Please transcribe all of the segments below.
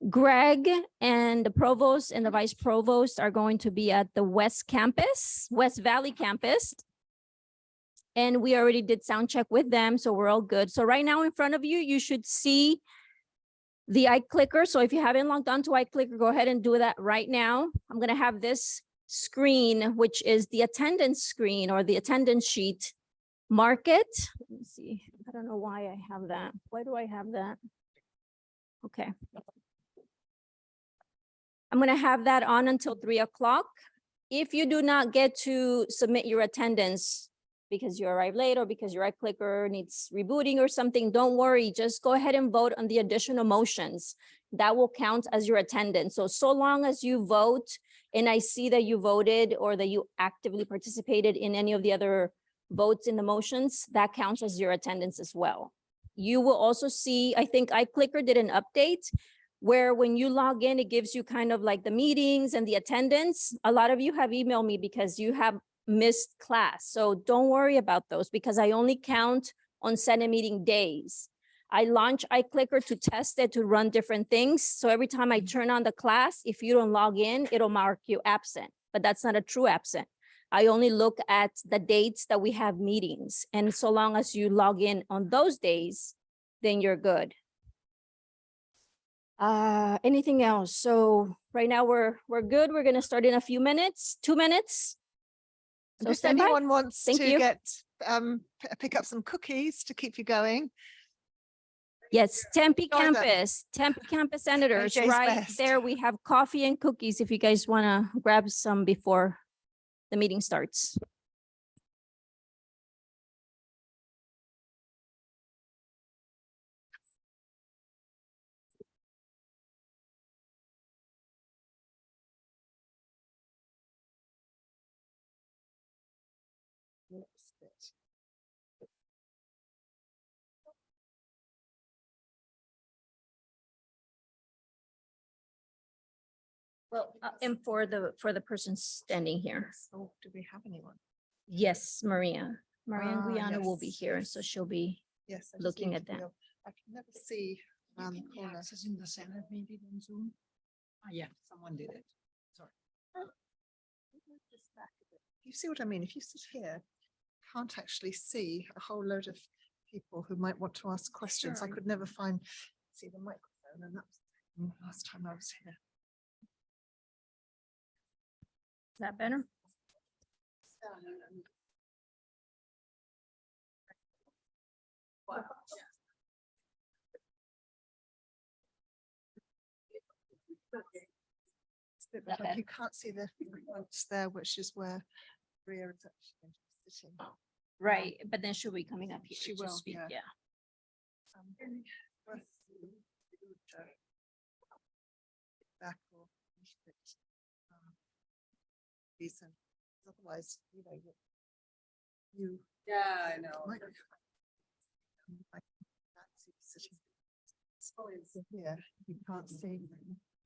Greg and the provost and the vice provost are going to be at the West Valley campus. And we already did sound check with them, so we're all good. So right now in front of you, you should see the iClicker. So if you haven't logged on to iClicker, go ahead and do that right now. I'm gonna have this screen, which is the attendance screen or the attendance sheet. Mark it. Let me see. I don't know why I have that. Why do I have that? Okay. I'm gonna have that on until 3 o'clock. If you do not get to submit your attendance because you arrived late or because your iClicker needs rebooting or something, don't worry, just go ahead and vote on the additional motions. That will count as your attendance. So long as you vote and I see that you voted or that you actively participated in any of the other votes in the motions, that counts as your attendance as well. You will also see, I think iClicker did an update where when you log in, it gives you kind of like the meetings and the attendance. A lot of you have emailed me because you have missed class. So don't worry about those because I only count on Senate meeting days. I launch iClicker to test it, to run different things. So every time I turn on the class, if you don't log in, it'll mark you absent, but that's not a true absent. I only look at the dates that we have meetings. And so long as you log in on those days, then you're good. Anything else? So right now we're good. We're gonna start in a few minutes, 2 minutes. So If stand by. anyone wants Thank to you. pick up some cookies to keep you going. Yes, Tempe Join them. campus senators, AJ's right best. there. We have coffee and cookies if you guys wanna grab some before the meeting starts. Well, and for the person standing here. So do we have anyone? Yes, Maria. Maria Ah, Guiana will be yes, here, yes. so she'll be Yes. I just looking need at to that. know. I can never see around the corner. In the Senate maybe on Zoom. Yeah, someone did it. Sorry. You see what I mean? If you sit here, you can't actually see a whole load of people who might want to ask questions. I Sure. could never see the microphone, and that was the last time I was here. Is that better? It's a bit That better. better? You can't see the ones there, which is where Maria is actually going to be sitting. Right, but then she'll be coming up here She to will, speak, yeah. yeah. Worth you to back or push it, decent. Otherwise, you. Yeah, I know. might- I can't see you sitting. Yeah, you can't see.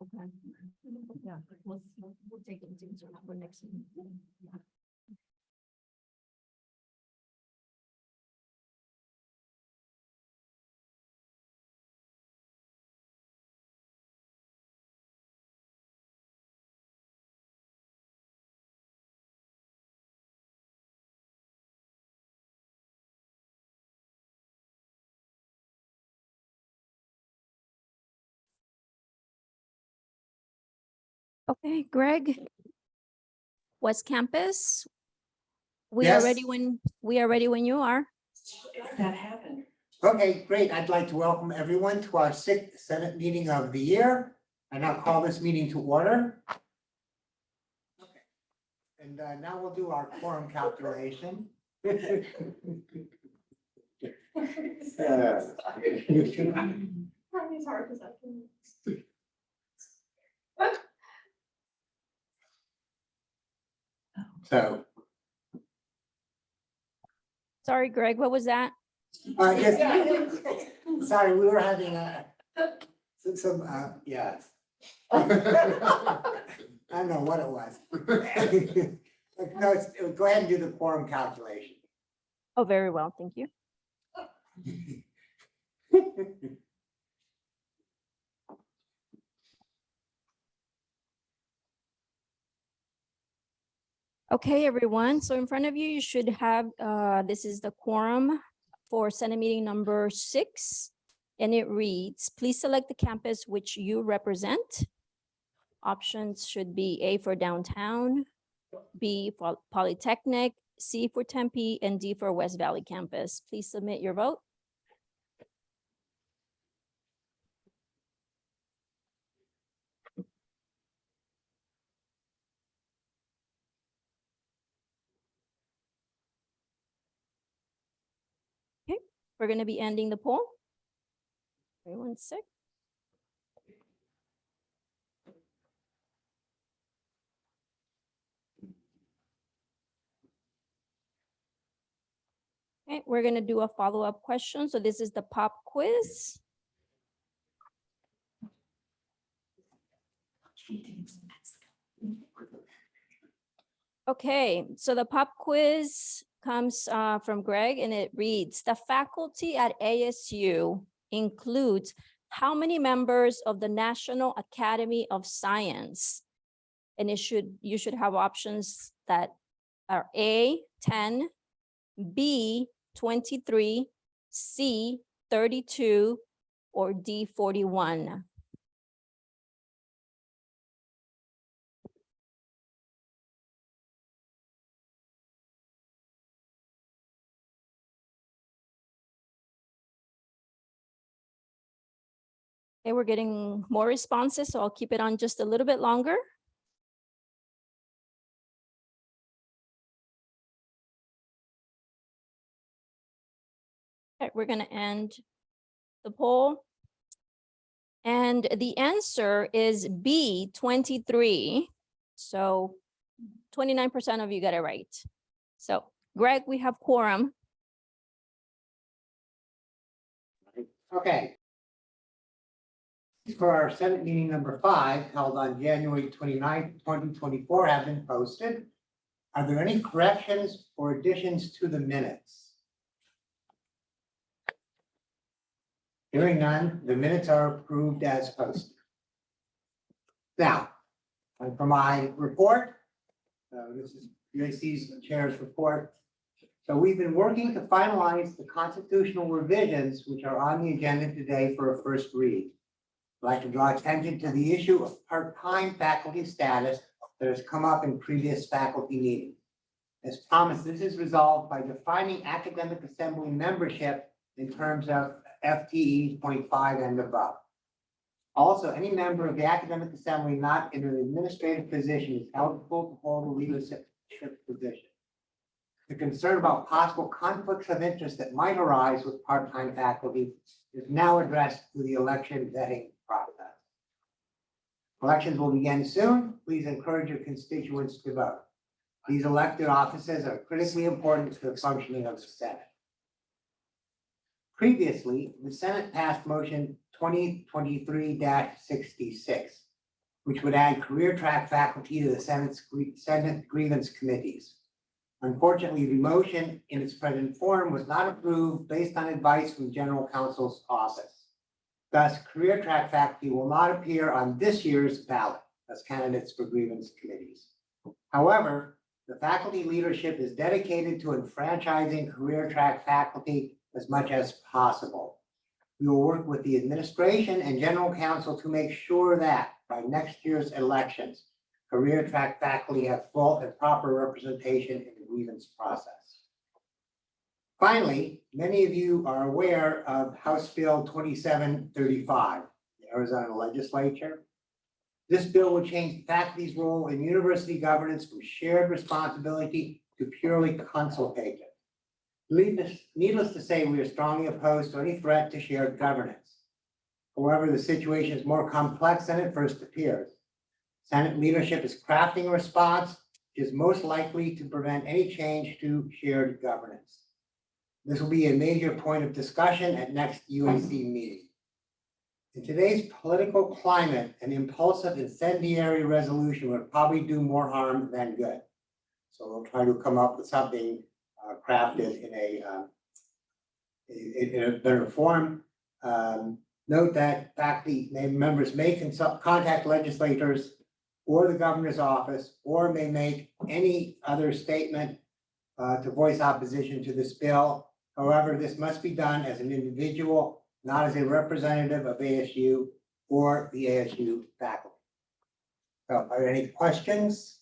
Okay. Yeah. We'll take it for next. Okay, Greg. West Campus. We are Yes. ready when you are. That happened. Okay, great. I'd like to welcome everyone to our 6th Senate meeting of the year. I now call this meeting to order. Okay. And now we'll do our quorum calculation. So, Sorry, Greg, what was that? sorry, we were having yeah. I don't know what it was. No, go ahead and do the quorum calculation. Oh, very well, thank you. Okay, everyone. So in front of you, you should have, this is the quorum for Senate meeting number 6. And it reads, please select the campus which you represent. Options should be A for downtown, B for Polytechnic, C for Tempe, and D for West Valley campus. Please submit your vote. Okay, we're going to be ending the poll. Wait 1 sec. Okay, we're going to do a follow-up question. So this is the pop quiz. Okay, so the pop quiz comes from Greg, and it reads, the faculty at ASU includes how many members of the National Academy of Science? And you should have options that are A, 10, B, 23, C, 32, or D, 41. Okay, we're getting more responses, so I'll keep it on just a little bit longer. Okay, we're going to end the poll. And the answer is B, 23. So 29% of you got it right. So Greg, we have quorum. Okay. For our Senate meeting number 5, held on January 29th, 2024, have been posted. Are there any corrections or additions to the minutes? Hearing none, the minutes are approved as posted. Now, for my report, this is UAC's chair's report. So we've been working to finalize the constitutional revisions which are on the agenda today for a first read. I'd like to draw attention to the issue of part-time faculty status that has come up in previous faculty meetings. As promised, this is resolved by defining academic assembly membership in terms of FTE 0.5 and above. Also, any member of the academic assembly not in an administrative position is eligible to hold a leadership position. The concern about possible conflicts of interest that might arise with part-time faculty is now addressed through the election vetting process. Elections will begin soon. Please encourage your constituents to vote. These elected offices are critically important to the functioning of the Senate. Previously, the Senate passed motion 2023-66, which would add career track faculty to the Senate grievance committees. Unfortunately, the motion in its present form was not approved based on advice from General Counsel's office. Thus, career track faculty will not appear on this year's ballot as candidates for grievance committees. However, the faculty leadership is dedicated to enfranchising career track faculty as much as possible. We will work with the administration and General Counsel to make sure that by next year's elections, career track faculty have full and proper representation in the grievance process. Finally, many of you are aware of House Bill 2735, the Arizona legislature. This bill would change the faculty's role in university governance from shared responsibility to purely consultative. Needless to say, we are strongly opposed to any threat to shared governance. However, the situation is more complex than it first appears. Senate leadership is crafting a response which is most likely to prevent any change to shared governance. This will be a major point of discussion at next UAC meeting. In today's political climate, an impulsive incendiary resolution would probably do more harm than good. So we'll try to come up with something crafted in a better form. Note that faculty members may contact legislators or the governor's office, or may make any other statement to voice opposition to this bill. However, this must be done as an individual, not as a representative of ASU or the ASU faculty. So are there any questions?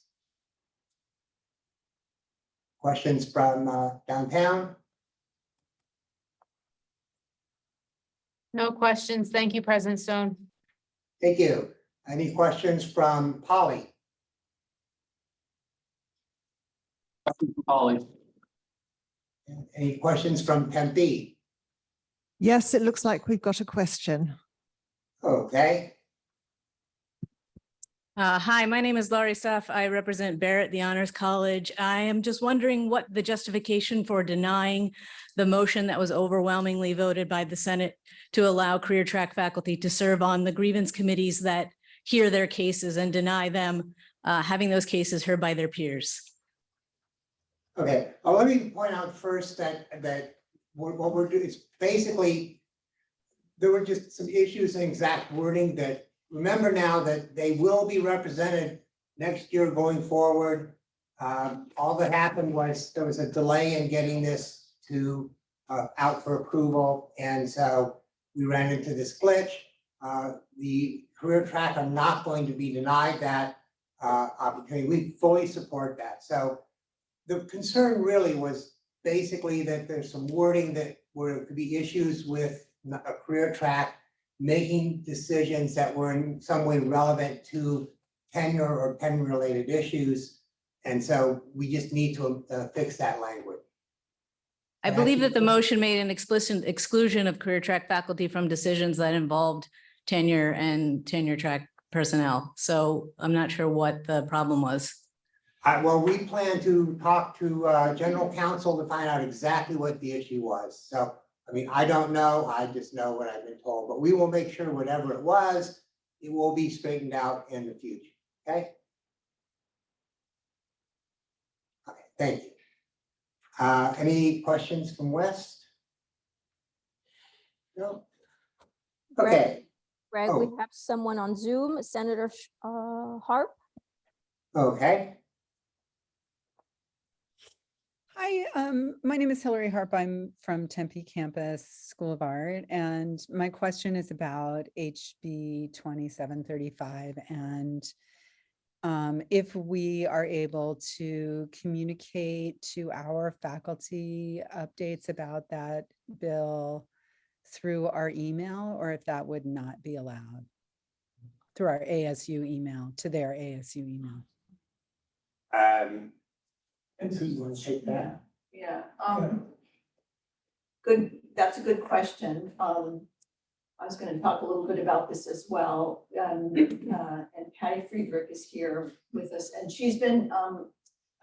Questions from downtown? No questions. Thank you, President Stone. Thank you. Any questions from Polly? Polly. Any questions from Tempe? Yes, it looks like we've got a question. Okay, Hi, my name is Laurie Suff. I represent Barrett, the Honors College. I am just wondering what the justification for denying the motion that was overwhelmingly voted by the Senate to allow career track faculty to serve on the grievance committees that hear their cases and deny them having those cases heard by their peers. okay. Let me point out first that what we're doing is basically, there were just some issues in exact wording that, remember now that they will be represented next year going forward. All that happened was there was a delay in getting this to out for approval, and so we ran into this glitch. The career track are not going to be denied that opportunity. We fully support that. So the concern really was basically that there's some wording that were could be issues with a career track making decisions that were in some way relevant to tenure or tenure related issues. And so we just need to fix that language. I believe that the motion made an explicit exclusion of career track faculty from decisions that involved tenure and tenure track personnel. So I'm not sure what the problem was. Well, we plan to talk to general counsel to find out exactly what the issue was. So, I mean, I don't know, I just know what I've been told, but we will make sure whatever it was, it will be straightened out in the future, okay? Okay, thank you. Any questions from West? No? Okay, Greg, we Oh. have someone on Zoom, Senator Harp. okay, Hi, my name is Hillary Harp. I'm from Tempe Campus School of Art, and my question is about HB 2735 and if we are able to communicate to our faculty updates about that bill through our email, or if that would not be allowed through our ASU email to their ASU email. and so you want to take that? Yeah, good, that's a good question. I was gonna talk a little bit about this as well. And Patty Friedrich is here with us, and she's been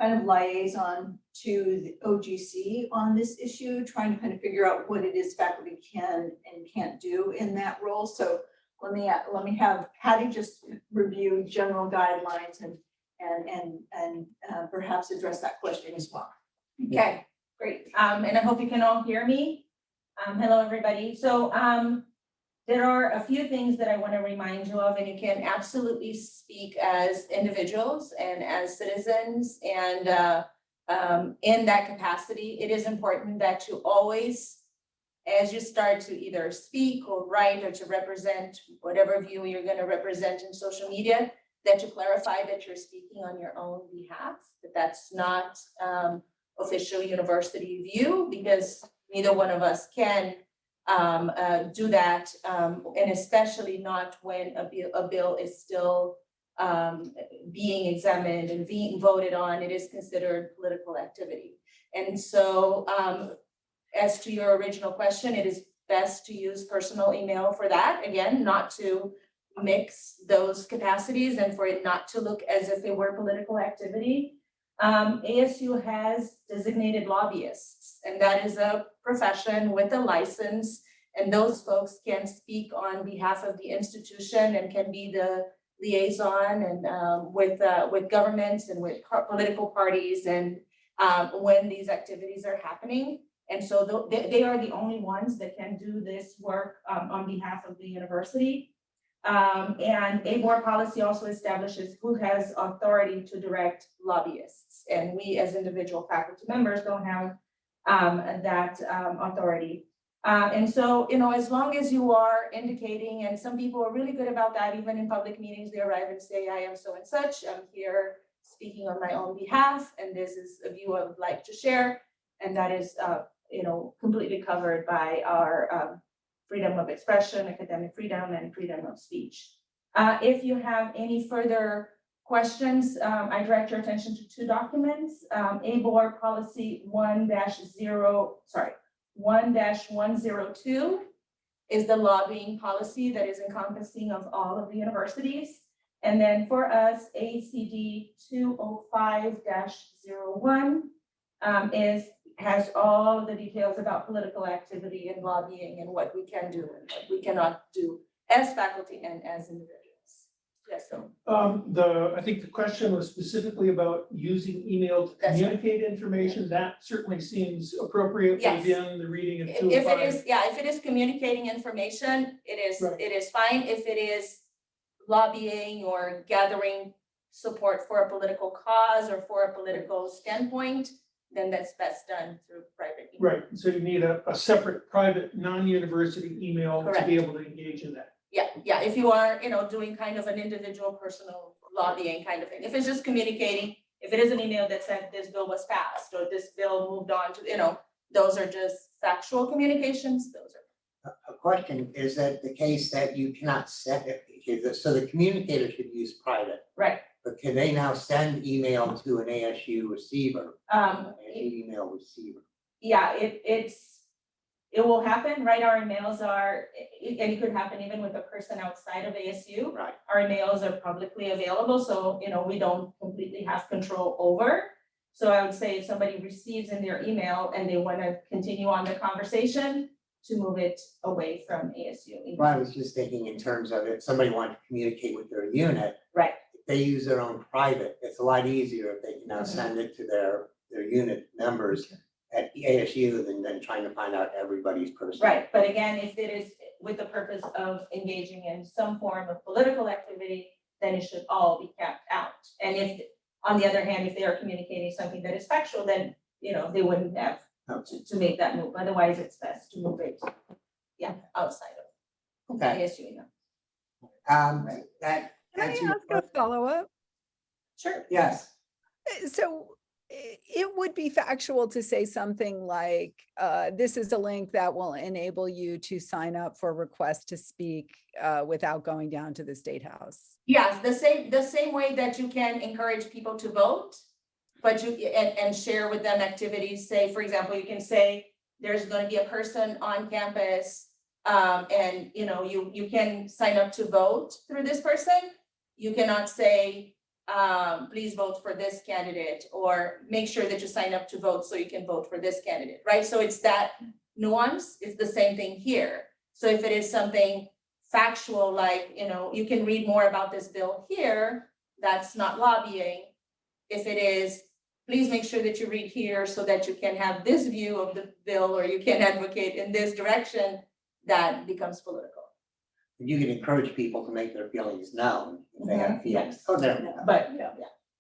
kind of liaison to the OGC on this issue, trying to kind of figure out what it is faculty can and can't do in that role. So let me have Patty just review general guidelines and perhaps address that question as well. Okay, great. And I hope you can all hear me. Hello, everybody. So there are a few things that I want to remind you of, and you can absolutely speak as individuals and as citizens. And in that capacity, it is important that you always, as you start to either speak or write or to represent whatever view you're going to represent in social media, that you clarify that you're speaking on your own behalf, that that's not official university view, because neither one of us can do that, and especially not when a bill is still being examined and being voted on. It is considered political activity. And so as to your original question, it is best to use personal email for that. Again, not to mix those capacities and for it not to look as if it were political activity. ASU has designated lobbyists, and that is a profession with a license, and those folks can speak on behalf of the institution and can be the liaison and with governments and with political parties and when these activities are happening. And so they are the only ones that can do this work on behalf of the university. And a board policy also establishes who has authority to direct lobbyists. And we as individual faculty members don't have that authority. And so, as long as you are indicating, and some people are really good about that, even in public meetings, they arrive and say, I am so and such, I'm here speaking on my own behalf, and this is a view I would like to share. And that is, completely covered by our freedom of expression, academic freedom, and freedom of speech. If you have any further questions, I direct your attention to two documents. A board policy 1-102 is the lobbying policy that is encompassing of all of the universities. And then for us, ACD 205-01 has all the details about political activity and lobbying and what we can do and what we cannot do as faculty and as individuals. Yes, so. I think the question was specifically about using email to That's right. communicate information. That certainly seems appropriate Yes. within the reading of If 205. if it is communicating information, Right. it is fine. If it is lobbying or gathering support for a political cause or for a political standpoint, then that's best done through private email. Right, so you need a separate private, non-university email to Correct. be able to engage in that. Yeah, if you are, doing kind of an individual personal lobbying kind of thing. If it's just communicating, if it is an email that said this bill was passed or this bill moved on to, those are just factual communications, those are. A question, is that the case that you cannot send it, so the communicator should use private, Right. but can they now send email to an ASU receiver? ASU email receiver? Yeah, it will happen, right? Our emails are, and it could happen even with a person outside of ASU. Right. Our emails are publicly available, so, we don't completely have control over. So I would say if somebody receives in their email and they want to continue on the conversation, to move it away from ASU. Well, I was just thinking in terms of if somebody wanted to communicate with their unit. Right. If they use their own private, it's a lot easier if they can now Mhm. send it to their unit members at ASU than trying to find out everybody's personal. Right, but again, if it is with the purpose of engaging in some form of political activity, then it should all be kept out. And if, on the other hand, if they are communicating something that is factual, then, they wouldn't have to make that move. Otherwise, it's best to move it, outside of Okay, ASU. that. Can I answers- ask a follow-up? Sure. Yes, So it would be factual to say something like, this is a link that will enable you to sign up for request to speak without going down to the State House. Yes, the same way that you can encourage people to vote, but and share with them activities, say, for example, you can say, there's gonna be a person on campus, and, you can sign up to vote through this person. You cannot say, please vote for this candidate, or make sure that you sign up to vote so you can vote for this candidate, right? So it's that nuance, it's the same thing here. So if it is something factual, like, you can read more about this bill here, that's not lobbying. If it is, please make sure that you read here so that you can have this view of the bill, or you can advocate in this direction, that becomes political. you can encourage people to make their feelings known if they have feelings. Yes. Oh, there we go. But,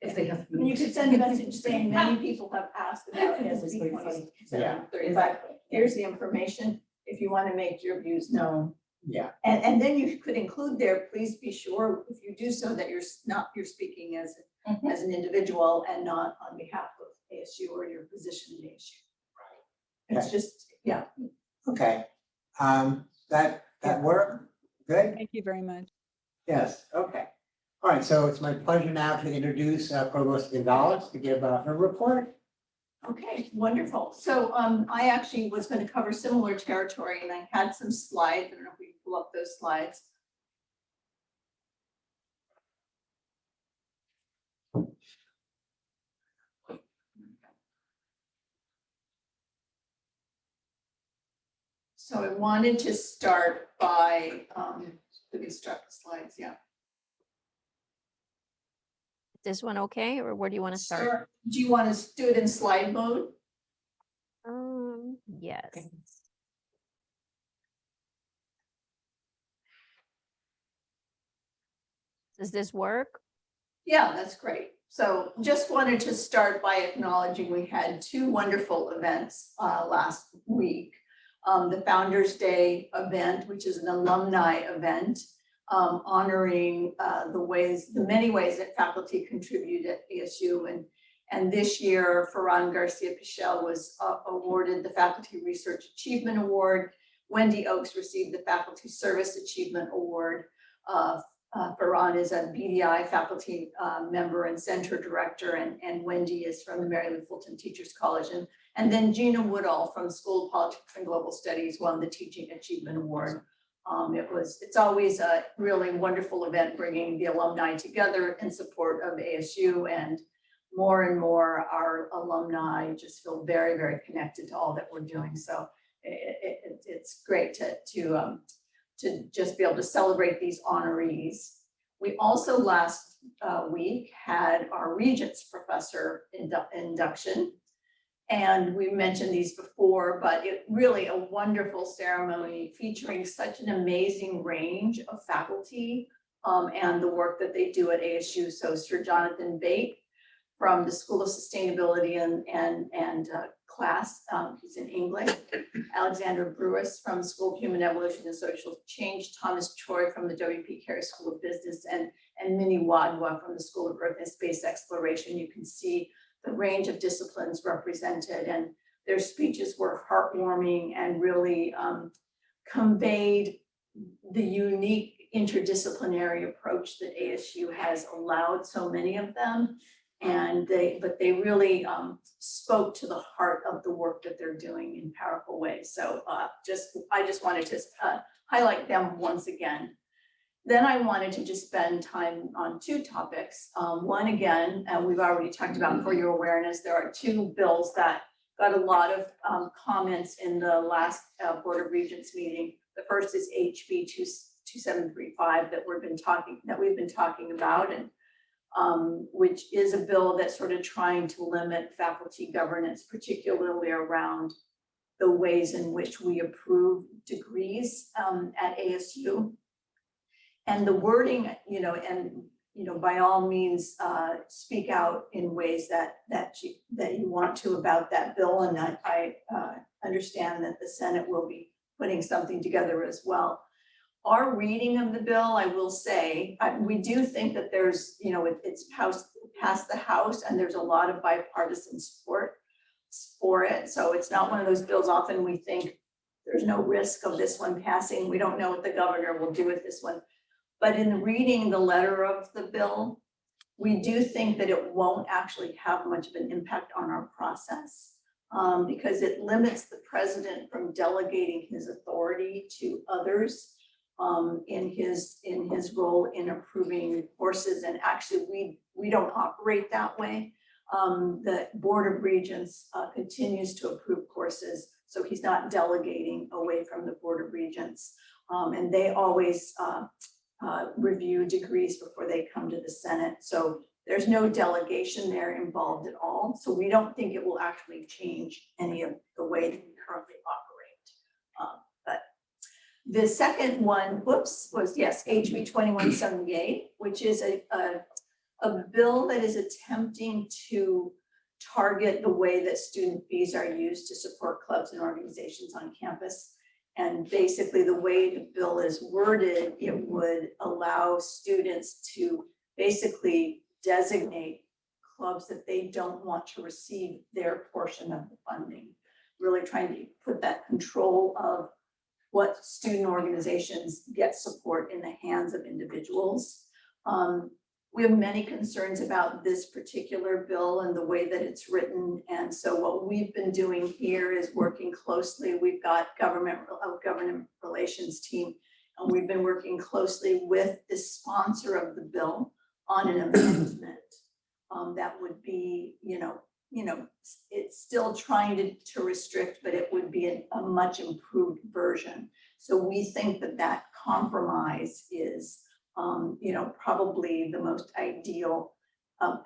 If they have. And you could send a message saying many people have asked about That's SB very funny. 2735. exactly. Here's the information if you want to make your views known. Yeah, And then you could include there, please be sure if you do so that you're speaking as Mhm. as an individual and not on behalf of ASU or your position in ASU. Right. It's just, yeah. okay. That work? Good? Thank you very much. Yes, okay. All right, so it's my pleasure now to introduce Provost Gonzalez to give her report. Okay, wonderful. So I actually was going to cover similar territory and I had some slides. I don't know if we can pull up those slides. So I wanted to start by, let me start the slides, yeah. This one okay, or where do you want to start? Sure. Do you want to do it in slide mode? Yes. Does this work? Yeah, that's great. So just wanted to start by acknowledging we had two wonderful events last week. The Founder's Day event, which is an alumni event, honoring the many ways that faculty contribute at ASU. And this year, Ferran Garcia Pichel was awarded the Faculty Research Achievement Award. Wendy Oakes received the Faculty Service Achievement Award. Ferran is a BDI faculty member and center director, and Wendy is from the Mary Lou Fulton Teachers College. And then Gina Woodall from School of Politics and Global Studies won the Teaching Achievement Award. It's always a really wonderful event, bringing the alumni together in support of ASU, and more our alumni just feel very, very connected to all that we're doing. So it's great to just be able to celebrate these honorees. We also last week had our Regents Professor induction. And we mentioned these before, but it really a wonderful ceremony featuring such an amazing range of faculty and the work that they do at ASU. So Sir Jonathan Bate from the School of Sustainability and class, he's in English. Alexander Brewis from School of Human Evolution and Social Change. Thomas Choi from the W.P. Carey School of Business, and Minnie Wadwa from the School of Earth and Space Exploration. You can see the range of disciplines represented, and their speeches were heartwarming and really conveyed the unique interdisciplinary approach that ASU has allowed so many of them. And they really spoke to the heart of the work that they're doing in powerful ways. So I just wanted to highlight them once again. Then I wanted to just spend time on two topics. One, again, we've already talked about, for your awareness, there are two bills that got a lot of comments in the last Board of Regents meeting. The first is HB 2735 that we've been talking about, and which is a bill that's sort of trying to limit faculty governance, particularly around the ways in which we approve degrees at ASU. And the wording, by all means, speak out in ways that you want to about that bill. And I understand that the Senate will be putting something together as well. Our reading of the bill, I will say, we do think that there's, it's passed the House and there's a lot of bipartisan support for it. So it's not one of those bills, often we think there's no risk of this one passing. We don't know what the governor will do with this one. But in reading the letter of the bill, we do think that it won't actually have much of an impact on our process because it limits the president from delegating his authority to others in his role in approving courses. And actually, we don't operate that way. The Board of Regents continues to approve courses, so he's not delegating away from the Board of Regents. And they always review degrees before they come to the Senate. So there's no delegation there involved at all. So we don't think it will actually change any of the way that we currently operate. But the second one, was yes, HB 2178, which is a bill that is attempting to target the way that student fees are used to support clubs and organizations on campus. And basically the way the bill is worded, it would allow students to basically designate clubs that they don't want to receive their portion of the funding. Really trying to put that control of what student organizations get support in the hands of individuals. We have many concerns about this particular bill and the way that it's written. And so what we've been doing here is working closely. We've got government relations team, and we've been working closely with the sponsor of the bill on an amendment that would be, it's still trying to restrict, but it would be a much improved version. So we think that compromise is probably the most ideal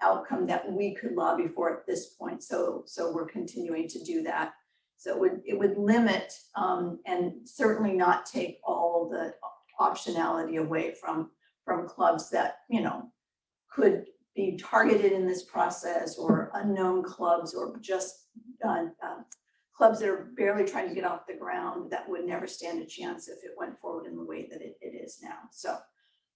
outcome that we could lobby for at this point. So we're continuing to do that. So it would limit and certainly not take all the optionality away from from clubs that, you know, could be targeted in this process, or unknown clubs, or just clubs that are barely trying to get off the ground that would never stand a chance if it went forward in the way that it is now. So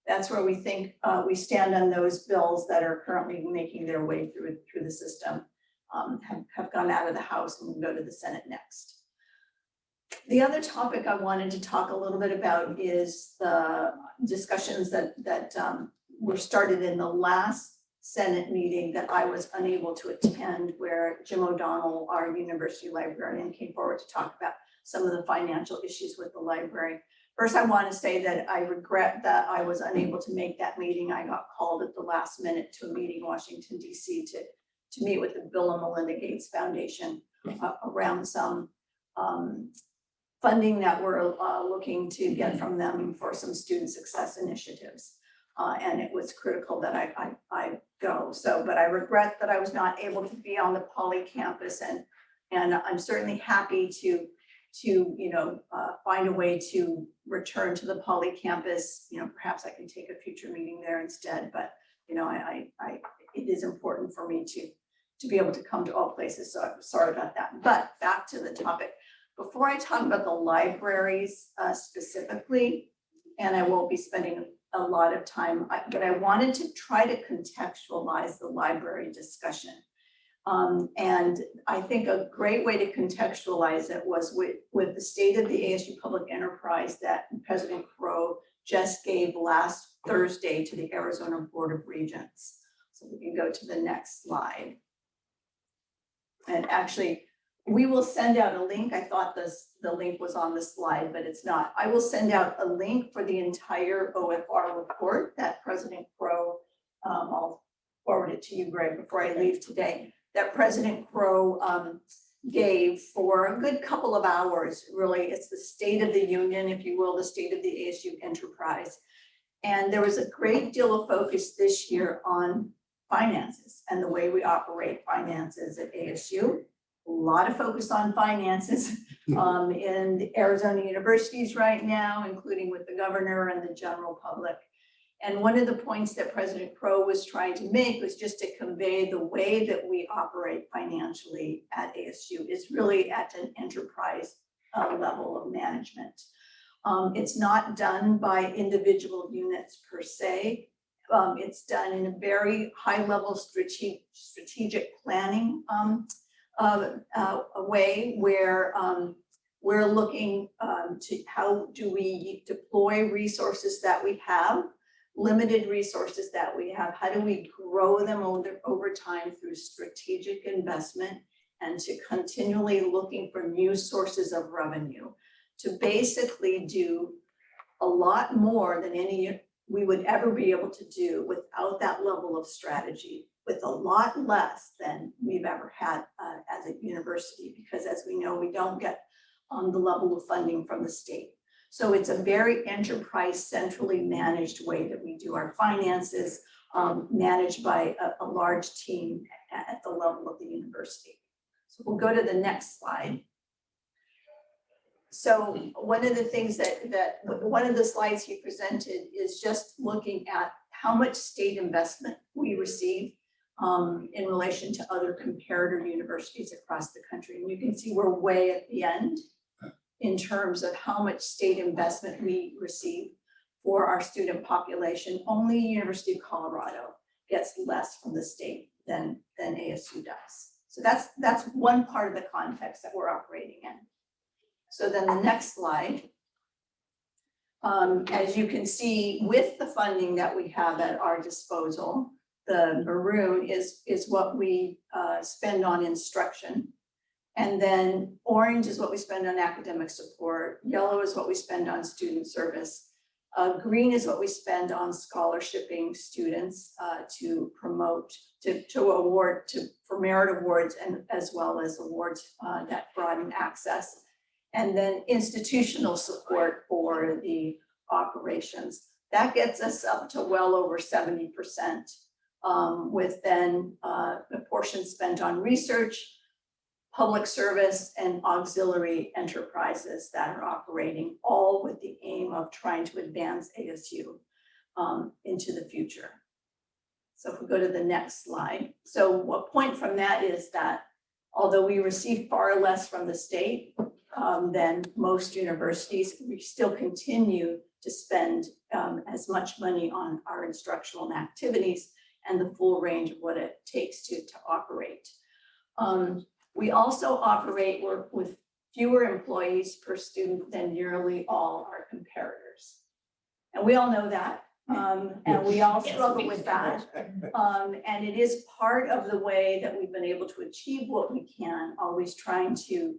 that's where we think we stand on those bills that are currently making their way through the system, have gone out of the House and will go to the Senate next. The other topic I wanted to talk a little bit about is the discussions that were started in the last Senate meeting that I was unable to attend, where Jim O'Donnell, our university librarian, came forward to talk about some of the financial issues with the library. First, I want to say that I regret that I was unable to make that meeting. I got called at the last minute to a meeting in Washington, D.C. to meet with the Bill and Melinda Gates Foundation around some funding that we're looking to get from them for some student success initiatives. And it was critical that I go. So, but I regret that I was not able to be on the Poly campus, and I'm certainly happy to you know, find a way to return to the Poly campus. You know, perhaps I can take a future meeting there instead, but you know, it is important for me to be able to come to all places. So I'm sorry about that. But back to the topic. Before I talk about the libraries specifically, and I won't be spending a lot of time, but I wanted to try to contextualize the library discussion. And I think a great way to contextualize it was with the state of the ASU public enterprise that President Crow just gave last Thursday to the Arizona Board of Regents. So we can go to the next slide. And actually, we will send out a link. I thought the link was on the slide, but it's not. I will send out a link for the entire OFR report that President Crow, I'll forward it to you, Greg, before I leave today, that President Crow gave for a good couple of hours. Really, it's the State of the Union, if you will, the state of the ASU enterprise. And there was a great deal of focus this year on finances and the way we operate finances at ASU. A lot of focus on finances in the Arizona universities right now, including with the governor and the general public. And one of the points that President Crow was trying to make was just to convey the way that we operate financially at ASU is really at an enterprise level of management. It's not done by individual units per se. It's done in a very high level strategic planning a way where we're looking to how do we deploy resources that we have, limited resources that we have, how do we grow them over time through strategic investment, and to continually looking for new sources of revenue to basically do a lot more than any we would ever be able to do without that level of strategy, with a lot less than we've ever had as a university, because as we know, we don't get the level of funding from the state. So it's a very enterprise centrally managed way that we do our finances, managed by a large team at the level of the university. So we'll go to the next slide. So one of the things one of the slides he presented is just looking at how much state investment we receive in relation to other comparator universities across the country. And you can see we're way at the end in terms of how much state investment we receive for our student population. Only University of Colorado gets less from the state than ASU does. So that's one part of the context that we're operating in. So then the next slide, as you can see, with the funding that we have at our disposal, the maroon is what we spend on instruction. And then orange is what we spend on academic support. Yellow is what we spend on student service. Green is what we spend on scholarshiping students to promote, to award, for merit awards, and as well as awards that broaden access. And then institutional support for the operations. That gets us up to well over 70%, with then the portion spent on research, public service, and auxiliary enterprises that are operating, all with the aim of trying to advance ASU. into the future. So if we go to the next slide. So what point from that is that although we receive far less from the state than most universities, we still continue to spend as much money on our instructional activities and the full range of what it takes to operate. We also operate with fewer employees per student than nearly all our comparators. And we all know that, and we all struggle with that. And it is part of the way that we've been able to achieve what we can, always trying to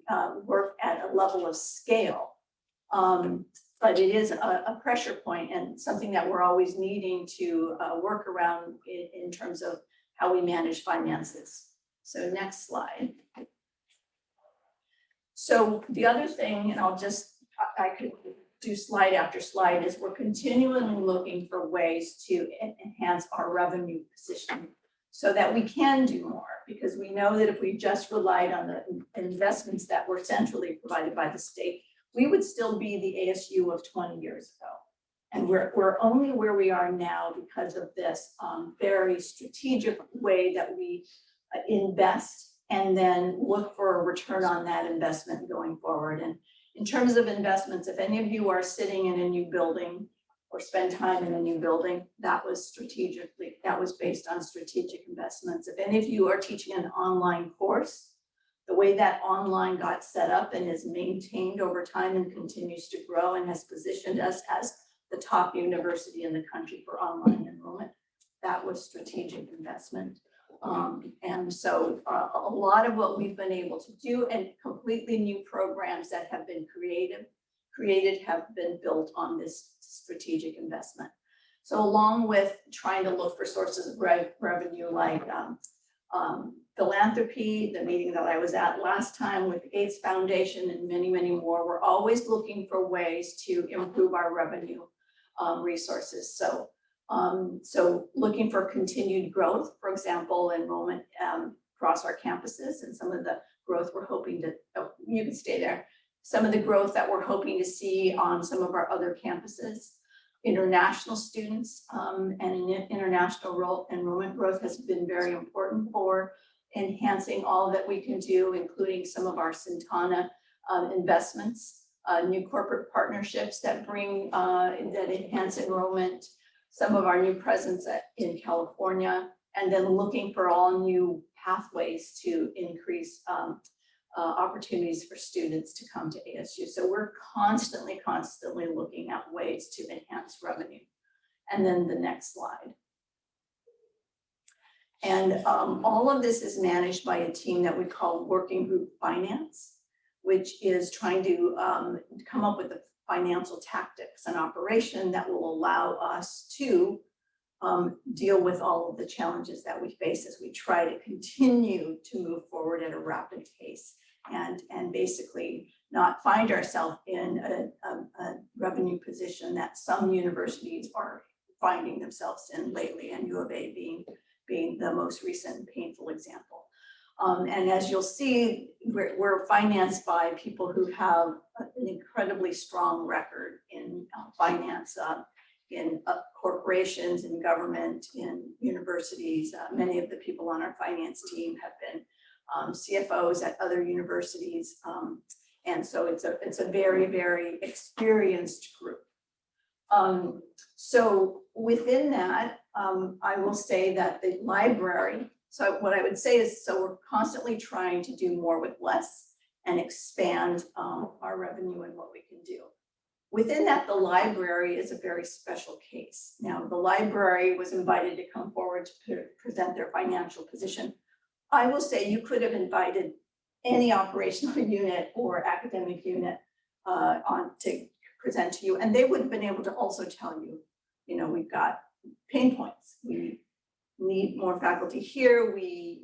work at a level of scale. But it is a pressure point and something that we're always needing to work around in terms of how we manage finances. So next slide. So the other thing, and I could do slide after slide, is we're continually looking for ways to enhance our revenue position so that we can do more, because we know that if we just relied on the investments that were centrally provided by the state, we would still be the ASU of 20 years ago. And we're only where we are now because of this very strategic way that we invest and then look for a return on that investment going forward. And in terms of investments, if any of you are sitting in a new building or spend time in a new building, that was based on strategic investments. If any of you are teaching an online course, the way that online got set up and is maintained over time and continues to grow and has positioned us as the top university in the country for online enrollment, that was strategic investment. And so a lot of what we've been able to do and completely new programs that have been created have been built on this strategic investment. So along with trying to look for sources of revenue like philanthropy, the meeting that I was at last time with the Gates Foundation and many, many more, we're always looking for ways to improve our revenue resources. So looking for continued growth, for example, enrollment across our campuses, and some of the growth we're hoping to, you can stay there. Some of the growth that we're hoping to see on some of our other campuses. International students and international enrollment growth has been very important for enhancing all that we can do, including some of our Sintana investments, new corporate partnerships that bring, that enhance enrollment, some of our new presence in California, and then looking for all new pathways to increase opportunities for students to come to ASU. So we're constantly looking at ways to enhance revenue. And then the next slide. And all of this is managed by a team that we call Working Group Finance, which is trying to come up with the financial tactics and operation that will allow us to deal with all of the challenges that we face as we try to continue to move forward at a rapid pace and basically not find ourselves in a revenue position that some universities are finding themselves in lately, and U of A being the most recent painful example. And as you'll see, we're financed by people who have an incredibly strong record in finance, in corporations, in government, in universities. Many of the people on our finance team have been CFOs at other universities. And so it's a very, very experienced group. So within that, I will say that the library, so what I would say is, so we're constantly trying to do more with less and expand our revenue and what we can do. Within that, the library is a very special case. Now, the library was invited to come forward to present their financial position. I will say you could have invited any operational unit or academic unit on to present to you, and they would have been able to also tell you, you know, we've got pain points. We need more faculty here. We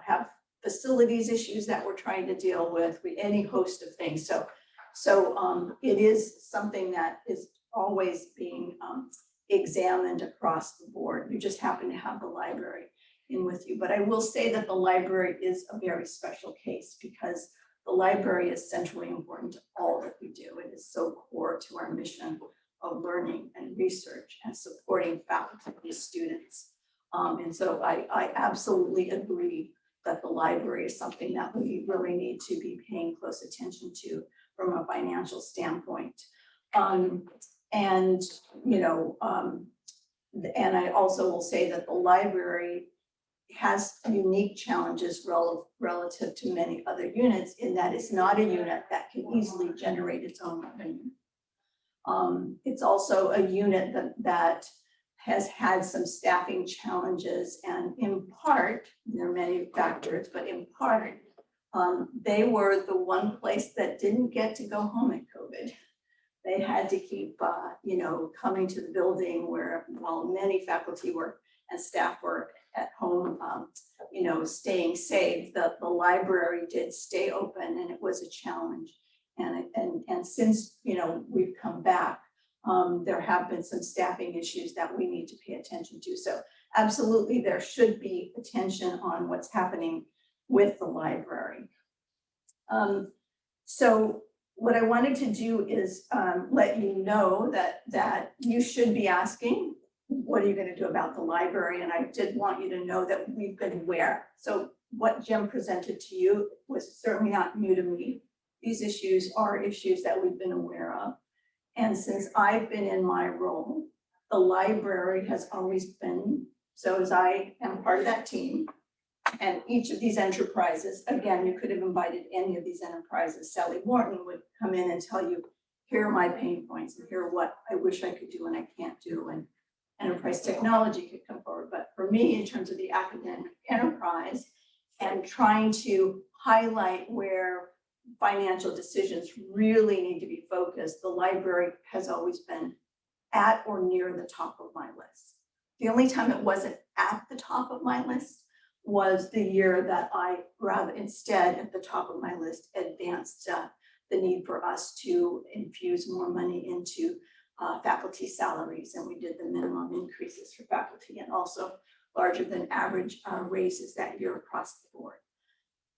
have facilities issues that we're trying to deal with. Any host of things. So it is something that is always being examined across the board. You just happen to have the library in with you. But I will say that the library is a very special case because the library is centrally important to all that we do. It is so core to our mission of learning and research and supporting faculty and students. And so I absolutely agree that the library is something that we really need to be paying close attention to from a financial standpoint. And, you know, and I also will say that the library has unique challenges relative to many other units in that it's not a unit that can easily generate its own revenue. It's also a unit that has had some staffing challenges, and in part, there are many factors, but in part, they were the one place that didn't get to go home at COVID. They had to keep, you know, coming to the building where, while many faculty were and staff were at home, you know, staying safe, the library did stay open, and it was a challenge. And since, you know, we've come back, there have been some staffing issues that we need to pay attention to. So absolutely, there should be attention on what's happening with the library. So what I wanted to do is let you know that you should be asking, what are you going to do about the library? And I did want you to know that we've been aware. So what Jim presented to you was certainly not new to me. These issues are issues that we've been aware of. And since I've been in my role, the library has always been, so as I am part of that team, and each of these enterprises, again, you could have invited any of these enterprises. Sally Morton would come in and tell you, here are my pain points, and here are what I wish I could do and I can't do. And enterprise technology could come forward. But for me, in terms of the academic enterprise and trying to highlight where financial decisions really need to be focused, the library has always been at or near the top of my list. The only time it wasn't at the top of my list was the year that I rather instead at the top of my list advanced the need for us to infuse more money into faculty salaries, and we did the minimum increases for faculty and also larger than average raises that year across the board.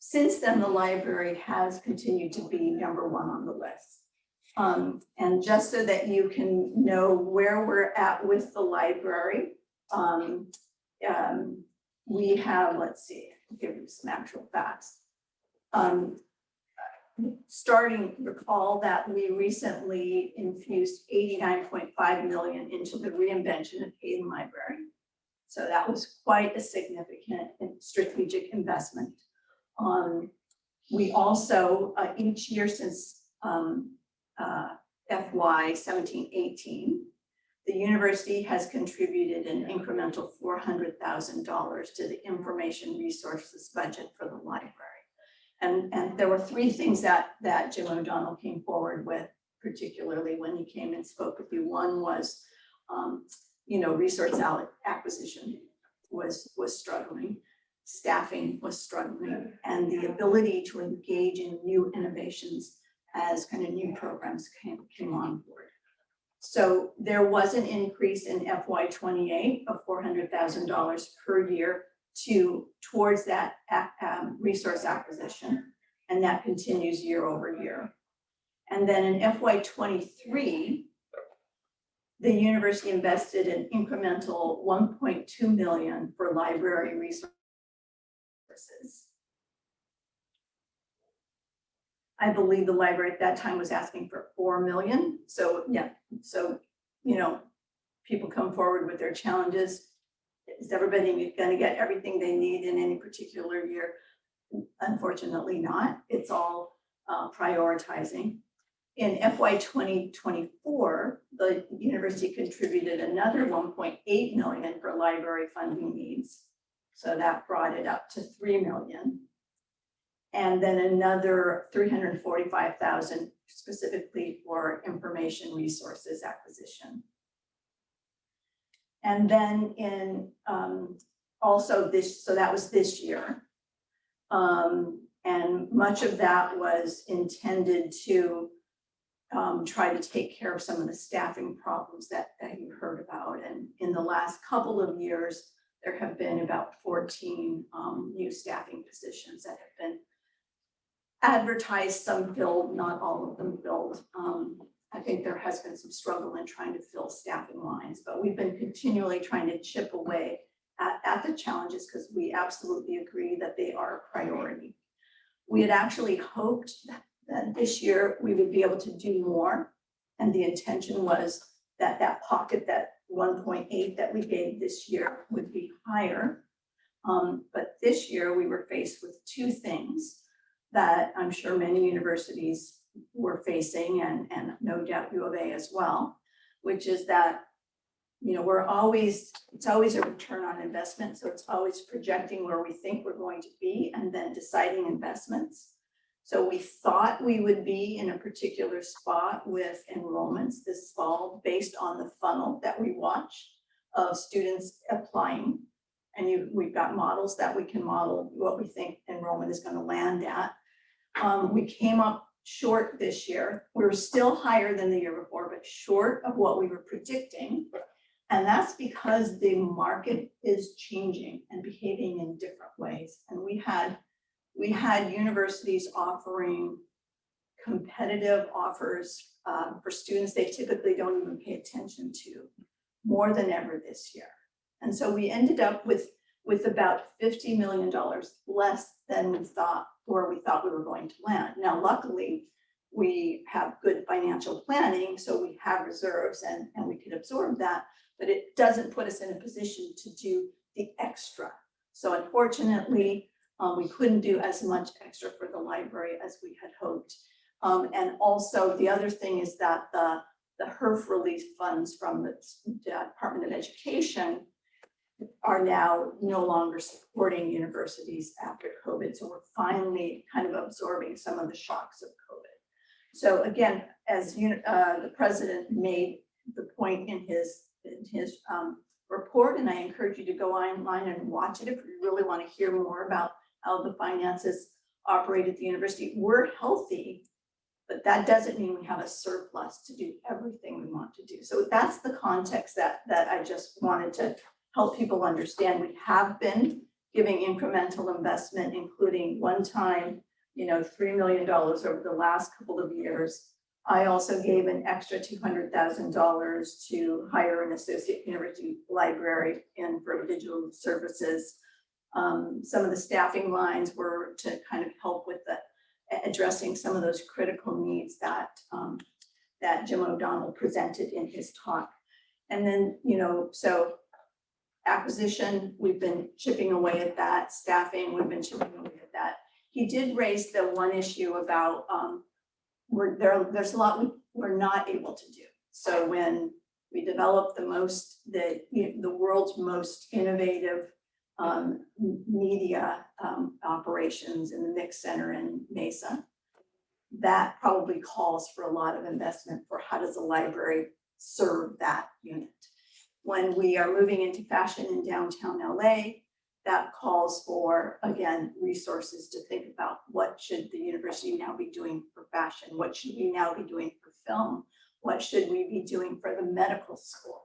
Since then, the library has continued to be number one on the list. And just so that you can know where we're at with the library, we have, let's see, I'll give you some actual facts. Recall that we recently infused 89.5 million into the reinvention of Hayden Library. So that was quite a significant and strategic investment. We also, each year since FY 17-18, the university has contributed an incremental $400,000 to the information resources budget for the library. And there were three things that Jim O'Donnell came forward with, particularly when he came and spoke with you. One was, you know, resource acquisition was struggling, staffing was struggling, and the ability to engage in new innovations as kind of new programs came on board. So there was an increase in FY 28 of $400,000 per year towards that resource acquisition, and that continues year over year. And then in FY 23, the university invested an incremental 1.2 million for library resources. I believe the library at that time was asking for 4 million. So yeah, so, you know, people come forward with their challenges. Is everybody going to get everything they need in any particular year? Unfortunately not. It's all prioritizing. In FY 2024, the university contributed another 1.8 million for library funding needs. So that brought it up to 3 million. And then another 345,000 specifically for information resources acquisition. And then in also this, so that was this year. And much of that was intended to try to take care of some of the staffing problems that you heard about. And in the last couple of years, there have been about 14 new staffing positions that have been advertised, some filled, not all of them filled. I think there has been some struggle in trying to fill staffing lines, but we've been continually trying to chip away at the challenges because we absolutely agree that they are a priority. We had actually hoped that this year we would be able to do more. And the intention was that that pocket, that 1.8 that we gave this year would be higher. But this year we were faced with two things that I'm sure many universities were facing, and no doubt U of A as well, which is that, you know, it's always a return on investment. So it's always projecting where we think we're going to be and then deciding investments. So we thought we would be in a particular spot with enrollments this fall based on the funnel that we watch of students applying. And we've got models that we can model what we think enrollment is going to land at. We came up short this year. We were still higher than the year before, but short of what we were predicting. And that's because the market is changing and behaving in different ways. And we had universities offering competitive offers for students they typically don't even pay attention to more than ever this year. And so we ended up with about $50 million less than we thought we were going to land. Now, luckily, we have good financial planning, so we have reserves and we could absorb that, but it doesn't put us in a position to do the extra. So unfortunately, we couldn't do as much extra for the library as we had hoped. And also the other thing is that the HERF relief funds from the Department of Education are now no longer supporting universities after COVID. So we're finally kind of absorbing some of the shocks of COVID. So again, as the president made the point in his report, and I encourage you to go online and watch it if you really want to hear more about how the finances operate at the university. We're healthy, but that doesn't mean we have a surplus to do everything we want to do. So that's the context that I just wanted to help people understand. We have been giving incremental investment, including one-time, $3 million over the last couple of years. I also gave an extra $200,000 to hire an associate university librarian for digital services. Some of the staffing lines were to kind of help with addressing some of those critical needs that Jim O'Donnell presented in his talk. And then, so acquisition, we've been chipping away at that. Staffing, we've been chipping away at that. He did raise the one issue about there's a lot we're not able to do. So when we developed the world's most innovative media operations in the Mix Center in Mesa, that probably calls for a lot of investment for how does the library serve that unit. When we are moving into fashion in downtown LA, that calls for, again, resources to think about what should the university now be doing for fashion? What should we now be doing for film? What should we be doing for the medical school?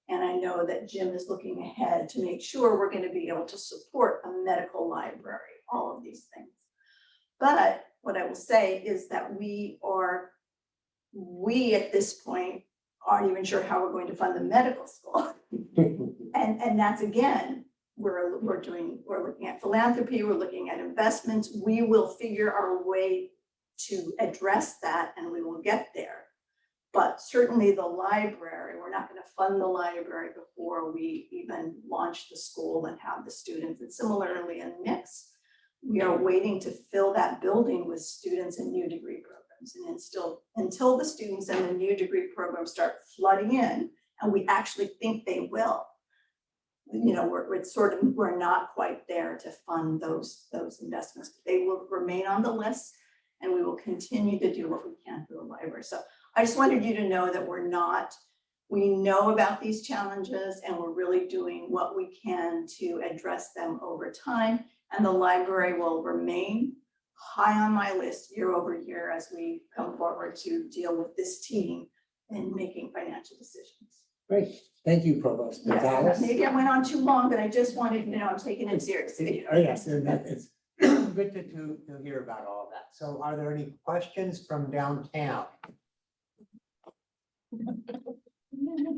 And I know that Jim is looking ahead to make sure we're going to be able to support a medical library, all of these things. But what I will say is that we at this point aren't even sure how we're going to fund the medical school. And that's, again, we're looking at philanthropy, we're looking at investments. We will figure our way to address that and we will get there. But certainly the library, we're not going to fund the library before we even launch the school and have the students. And similarly in Mix, we are waiting to fill that building with students in new degree programs. And it's still until the students in the new degree program start flooding in, and we actually think they will, we're not quite there to fund those investments. They will remain on the list and we will continue to do what we can for the library. So I just wanted you to know that we know about these challenges and we're really doing what we can to address them over time. And the library will remain high on my list year over year as we come forward to deal with this team in making financial decisions. Great, thank you, Provost Yes, Gonzalez. maybe I went on too long, but I just wanted to know I'm taking it seriously. Oh, yes, and that is good to hear about all of that. So are there any questions from downtown?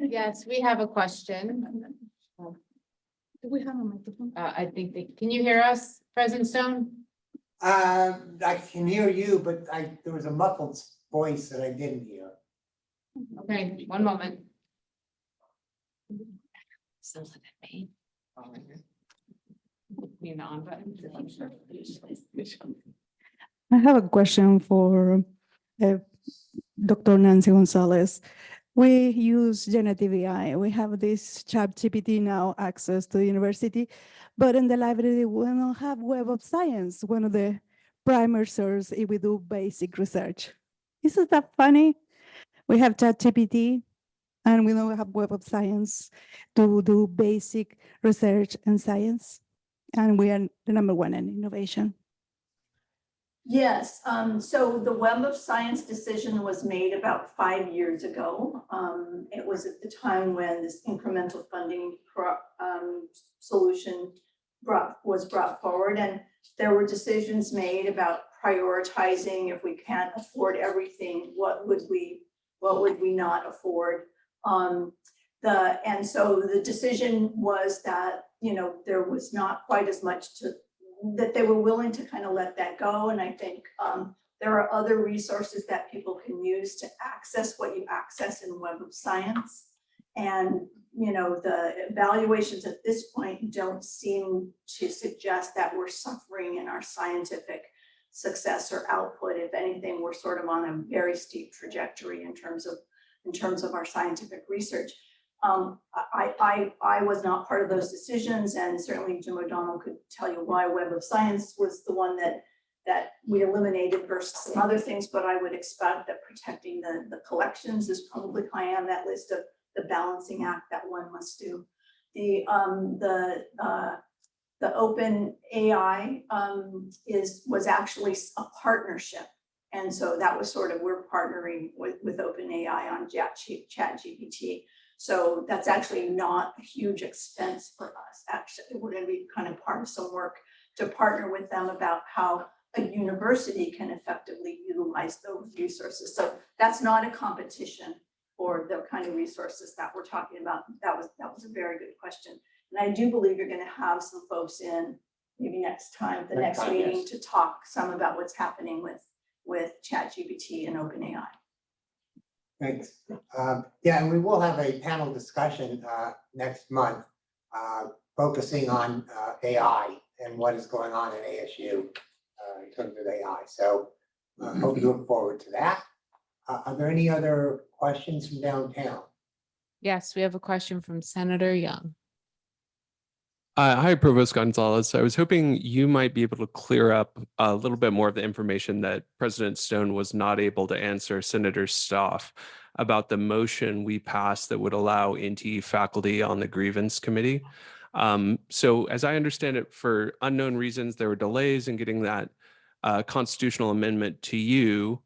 Yes, we have a question. Do we have a microphone? I think, can you hear us, President Stone? I can hear you, but there was a muffled voice that I didn't hear. Okay, one moment. So look at me. You know, on button. I have a question for Dr. Nancy Gonzalez. We use generative AI. We have this ChatGPT now access to the university, but in the library, we don't have Web of Science, one of the primary sources if we do basic research. Isn't that funny? We have ChatGPT and we don't have Web of Science to do basic research and science. And we are the #1 in innovation. Yes, so the Web of Science decision was made about 5 years ago. It was at the time when this incremental funding solution was brought forward, and there were decisions made about prioritizing. If we can't afford everything, what would we not afford? And so the decision was that, you know, there was not quite as much that they were willing to kind of let that go. And I think there are other resources that people can use to access what you access in Web of Science. And, you know, the evaluations at this point don't seem to suggest that we're suffering in our scientific success or output. If anything, we're sort of on a very steep trajectory in terms of our scientific research. I was not part of those decisions, and certainly Jim O'Donnell could tell you why Web of Science was the one that we eliminated versus some other things, but I would expect that protecting the collections is probably high on that list of the balancing act that one must do. The Open AI was actually a partnership. And so that was sort of, we're partnering with Open AI on ChatGPT. So that's actually not a huge expense for us. Actually, we're going to be kind of part of some work to partner with them about how a university can effectively utilize those resources. So that's not a competition for the kind of resources that we're talking about. That was a very good question. And I do believe you're going to have some folks in maybe next meeting yes. to talk some about what's happening with ChatGPT and OpenAI. Thanks. Yeah, and we will have a panel discussion next month focusing on AI and what is going on at ASU in terms of AI. So hope you look forward to that. Are there any other questions from downtown? Yes, we have a question from Senator Young. Hi, Provost Gonzalez. I was hoping you might be able to clear up a little bit more of the information that President Stone was not able to answer Senator Stoff about the motion we passed that would allow NTE faculty on the grievance committee. So as I understand it, for unknown reasons, there were delays in getting that constitutional amendment to you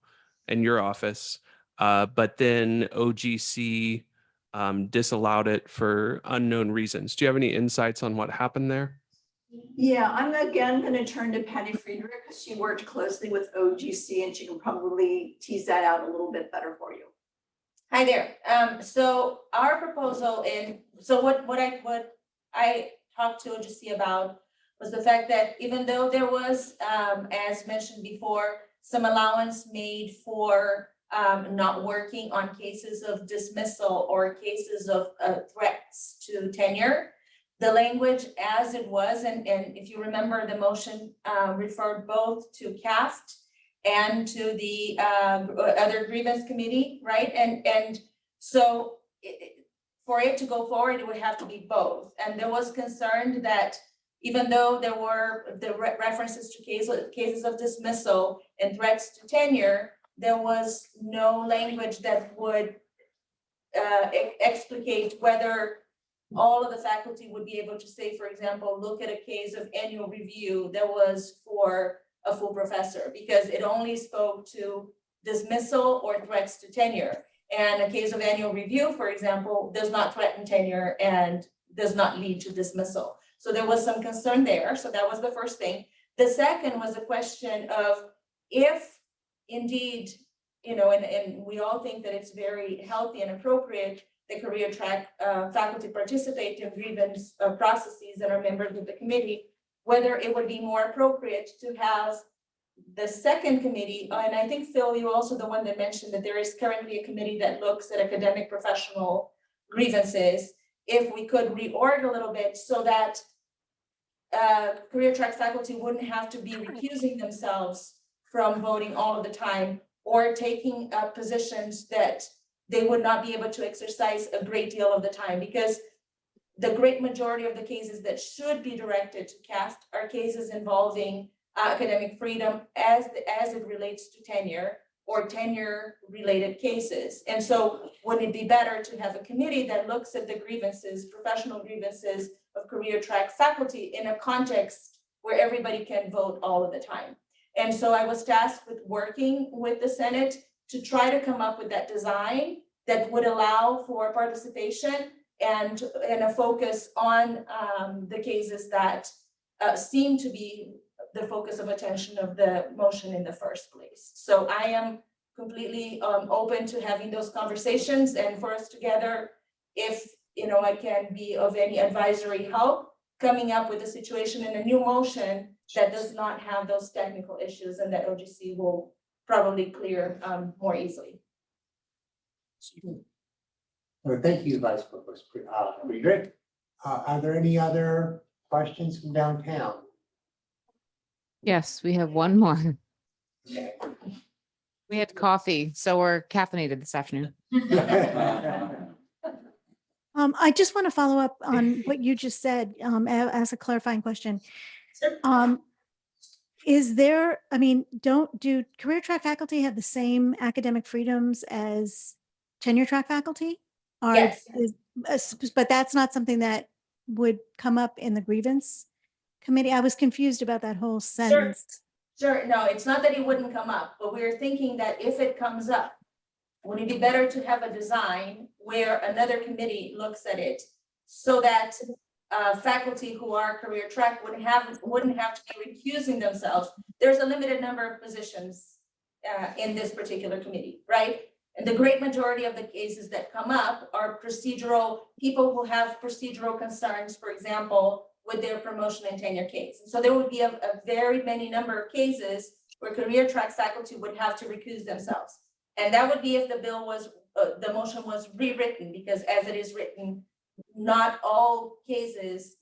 and your office, but then OGC disallowed it for unknown reasons. Do you have any insights on what happened there? Yeah, I'm again going to turn to Patty Friedrich because she worked closely with OGC and she can probably tease that out a little bit better for you. Hi there. So our proposal what I talked to OGC about was the fact that even though there was, as mentioned before, some allowance made for not working on cases of dismissal or cases of threats to tenure, the language as it was, and if you remember, the motion referred both to CAFT and to the other grievance committee, right? And so for it to go forward, it would have to be both. And there was concern that even though there were the references to cases of dismissal and threats to tenure, there was no language that would explicate whether all of the faculty would be able to say, for example, look at a case of annual review that was for a full professor, because it only spoke to dismissal or threats to tenure. And a case of annual review, for example, does not threaten tenure and does not lead to dismissal. So there was some concern there. So that was the first thing. The second was a question of if indeed and we all think that it's very healthy and appropriate the career track faculty participate in grievance processes and are members of the committee, whether it would be more appropriate to have the second committee, and I think Phil, you're also the one that mentioned that there is currently a committee that looks at academic professional grievances. If we could reorg a little bit so that career track faculty wouldn't have to be recusing themselves from voting all of the time or taking positions that they would not be able to exercise a great deal of the time, because the great majority of the cases that should be directed to CAFT are cases involving academic freedom as it relates to tenure or tenure related cases. And so wouldn't it be better to have a committee that looks at the grievances, professional grievances of career track faculty in a context where everybody can vote all of the time? And so I was tasked with working with the Senate to try to come up with that design that would allow for participation and a focus on the cases that seem to be the focus of attention of the motion in the first place. So I am completely open to having those conversations and for us together, if I can be of any advisory help, coming up with a situation in a new motion that does not have those technical issues and that OGC will probably clear more easily. Well, thank you, Vice Provost Friedrich. Are there any other questions from downtown? Yes, we have one more. We had coffee, so we're caffeinated this afternoon. I just want to follow up on what you just said, as a clarifying question. Is there, do career track faculty have the same academic freedoms as tenure track faculty? Yes. But that's not something that would come up in the grievance committee. I was confused about that whole sentence. Sure, no, it's not that it wouldn't come up, but we're thinking that if it comes up, would it be better to have a design where another committee looks at it so that faculty who are career track wouldn't have to be recusing themselves? There's a limited number of positions in this particular committee, right? And the great majority of the cases that come up are procedural, people who have procedural concerns, for example, with their promotion and tenure case. And so there would be a very many number of cases where career track faculty would have to recuse themselves. And that would be if the bill was, the motion was rewritten, because as it is written, not all cases,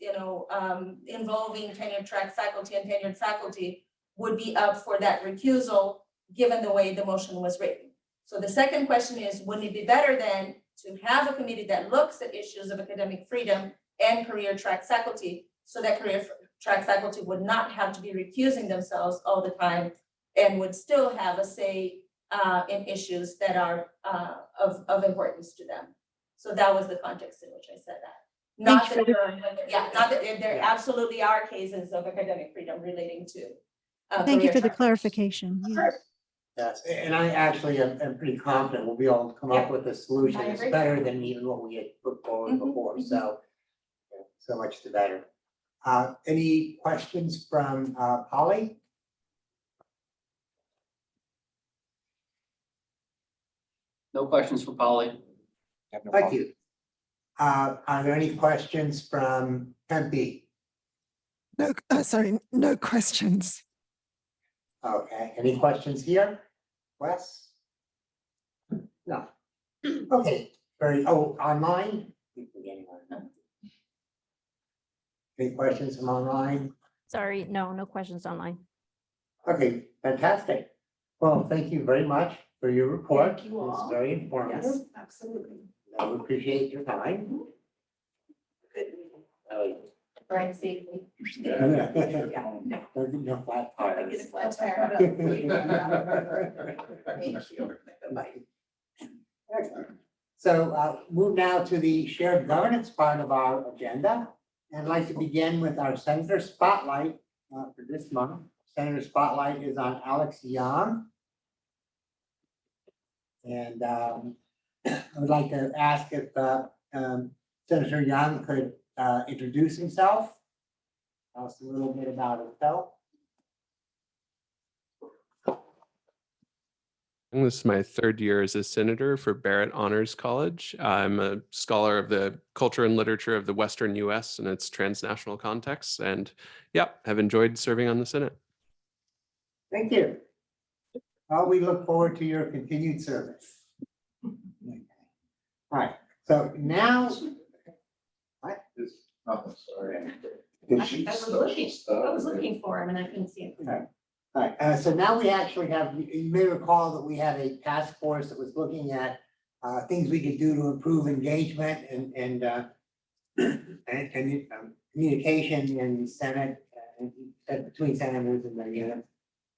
involving tenure track faculty and tenured faculty would be up for that recusal, given the way the motion was written. So the second question is, wouldn't it be better then to have a committee that looks at issues of academic freedom and career track faculty, so that career track faculty would not have to be recusing themselves all the time and would still have a say in issues that are of importance to them. So that was the context in which I said that. Not that there absolutely are cases of academic freedom relating to. Thank you career for the track. clarification. Yes. Yes, and I actually am pretty confident we'll be able to come up with a solution I that's agree. better than even what we had put forward Mhm, before, mhm. so much the better. Any questions from Polly? No questions for Polly. Thank you. Are there any questions from Tempe? No, sorry, no questions. Okay, any questions here? Wes? No. Okay, online? Keep forgetting online. Any questions from online? Sorry, no questions online. Okay, fantastic. Well, thank you very much for your report. Thank you all. It's very informative. Yes, absolutely. I appreciate your time. Right, safely. No flat I tires. get a flat tire. Excellent. So move now to the shared governance part of our agenda. I'd like to begin with our Senator Spotlight for this month. Senator Spotlight is on Alex Young. And I would like to ask if Senator Young could introduce himself. Tell us a little bit about himself. This is my third year as a senator for Barrett Honors College. I'm a scholar of the culture and literature of the Western US and its transnational contexts. And yeah, have enjoyed serving on the Senate. Thank you. Well, we look forward to your continued service. All right, so now. What? I was looking for him and I couldn't see him. All right, so now we actually have, you may recall that we had a task force that was looking at things we could do to improve engagement and communication in Senate, between senators and their units.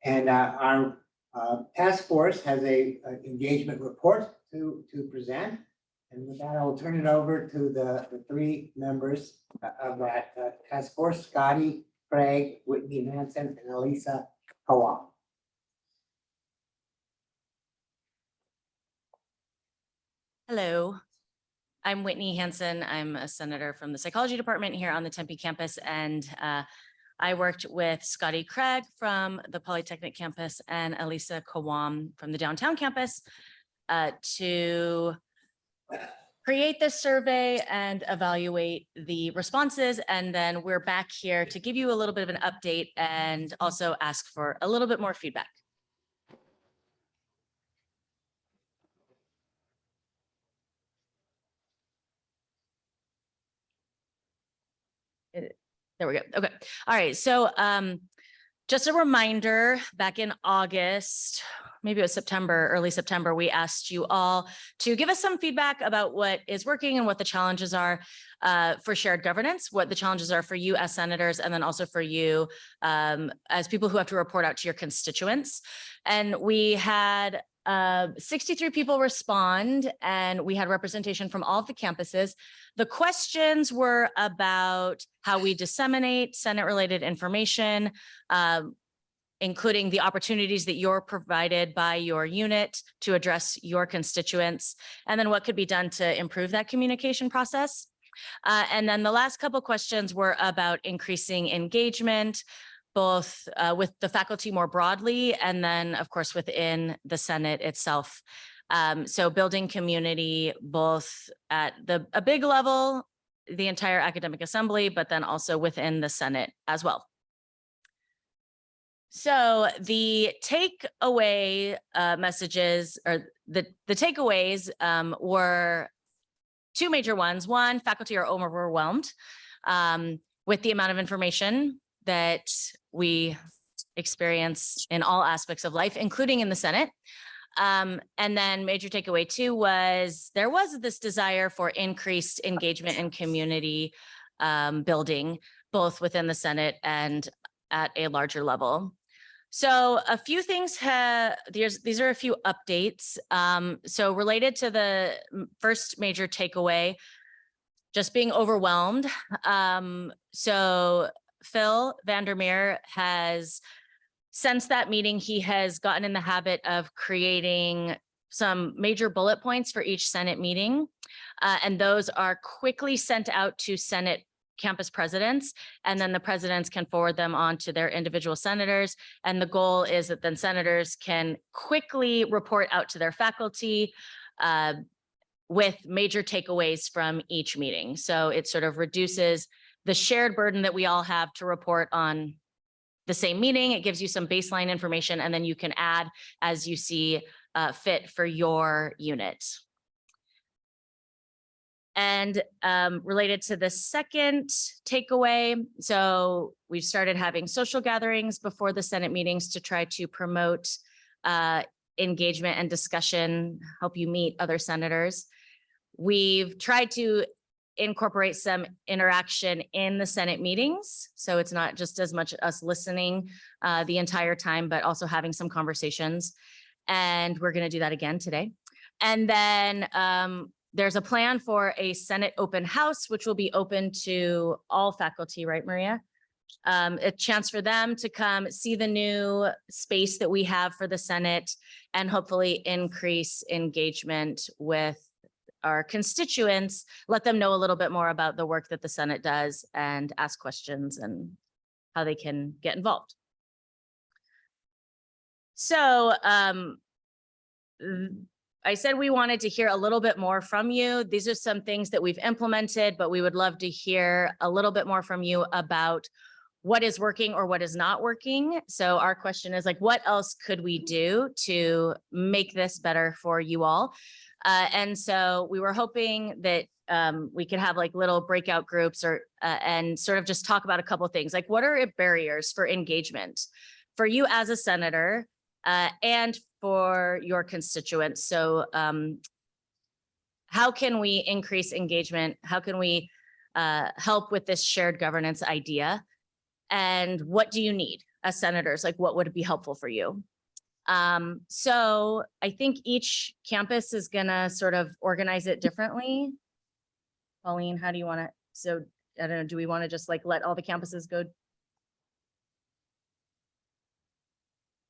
And our task force has a engagement report to present. And with that, I will turn it over to the three members of that task force, Scotty, Craig, Whitney Hanson, and Elisa Kawam. Hello, I'm Whitney Hanson. I'm a senator from the psychology department here on the Tempe campus, and I worked with Scotty Craig from the Polytechnic campus and Elisa Kawam from the downtown campus to create this survey and evaluate the responses. And then we're back here to give you a little bit of an update and also ask for a little bit more feedback. There we go. Okay. All right. So just a reminder, back in August, maybe it was September, early September, we asked you all to give us some feedback about what is working and what the challenges are for shared governance, what the challenges are for you as senators, and then also for you as people who have to report out to your constituents. And we had 63 people respond, and we had representation from all of the campuses. The questions were about how we disseminate Senate-related information, including the opportunities that you're provided by your unit to address your constituents, and then what could be done to improve that communication process. And then the last couple questions were about increasing engagement, both with the faculty more broadly, and then of course within the Senate itself. So building community, both at a big level, the entire academic assembly, but then also within the Senate as well. So the takeaway messages, or the takeaways were two major ones. One, faculty are overwhelmed with the amount of information that we experience in all aspects of life, including in the Senate. And then major takeaway two was there was this desire for increased engagement and community building, both within the Senate and at a larger level. So a few things these are a few updates. So related to the first major takeaway, just being overwhelmed. So Phil Vandermeer has, since that meeting, he has gotten in the habit of creating some major bullet points for each Senate meeting. And those are quickly sent out to Senate campus presidents, and then the presidents can forward them on to their individual senators. And the goal is that then senators can quickly report out to their faculty with major takeaways from each meeting. So it sort of reduces the shared burden that we all have to report on the same meeting. It gives you some baseline information, and then you can add as you see fit for your unit. And related to the second takeaway, so we've started having social gatherings before the Senate meetings to try to promote engagement and discussion, help you meet other senators. We've tried to incorporate some interaction in the Senate meetings. So it's not just as much us listening the entire time, but also having some conversations. And we're going to do that again today. And then there's a plan for a Senate open house, which will be open to all faculty, right, Maria? A chance for them to come see the new space that we have for the Senate and hopefully increase engagement with our constituents, let them know a little bit more about the work that the Senate does and ask questions and how they can get involved. So I said we wanted to hear a little bit more from you. These are some things that we've implemented, but we would love to hear a little bit more from you about what is working or what is not working. So our question is like, what else could we do to make this better for you all? And so we were hoping that we could have like little breakout groups or and sort of just talk about a couple of things. Like, what are barriers for engagement for you as a senator and for your constituents? So how can we increase engagement? How can we help with this shared governance idea? And what do you need as senators? Like, what would be helpful for you? So I think each campus is gonna sort of organize it differently. Pauline, how do you want to? So I don't know, do we want to just like let all the campuses go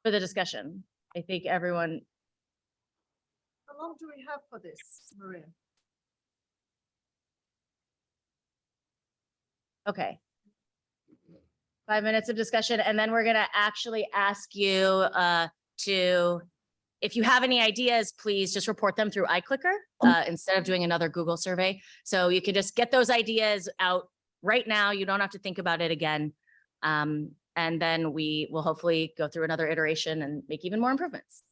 for the discussion? I think everyone, How long do we have for this, Maria? okay. 5 minutes of discussion, and then we're gonna actually ask you to, if you have any ideas, please just report them through iClicker instead of doing another Google survey. So you can just get those ideas out right now. You don't have to think about it again. And then we will hopefully go through another iteration and make even more improvements.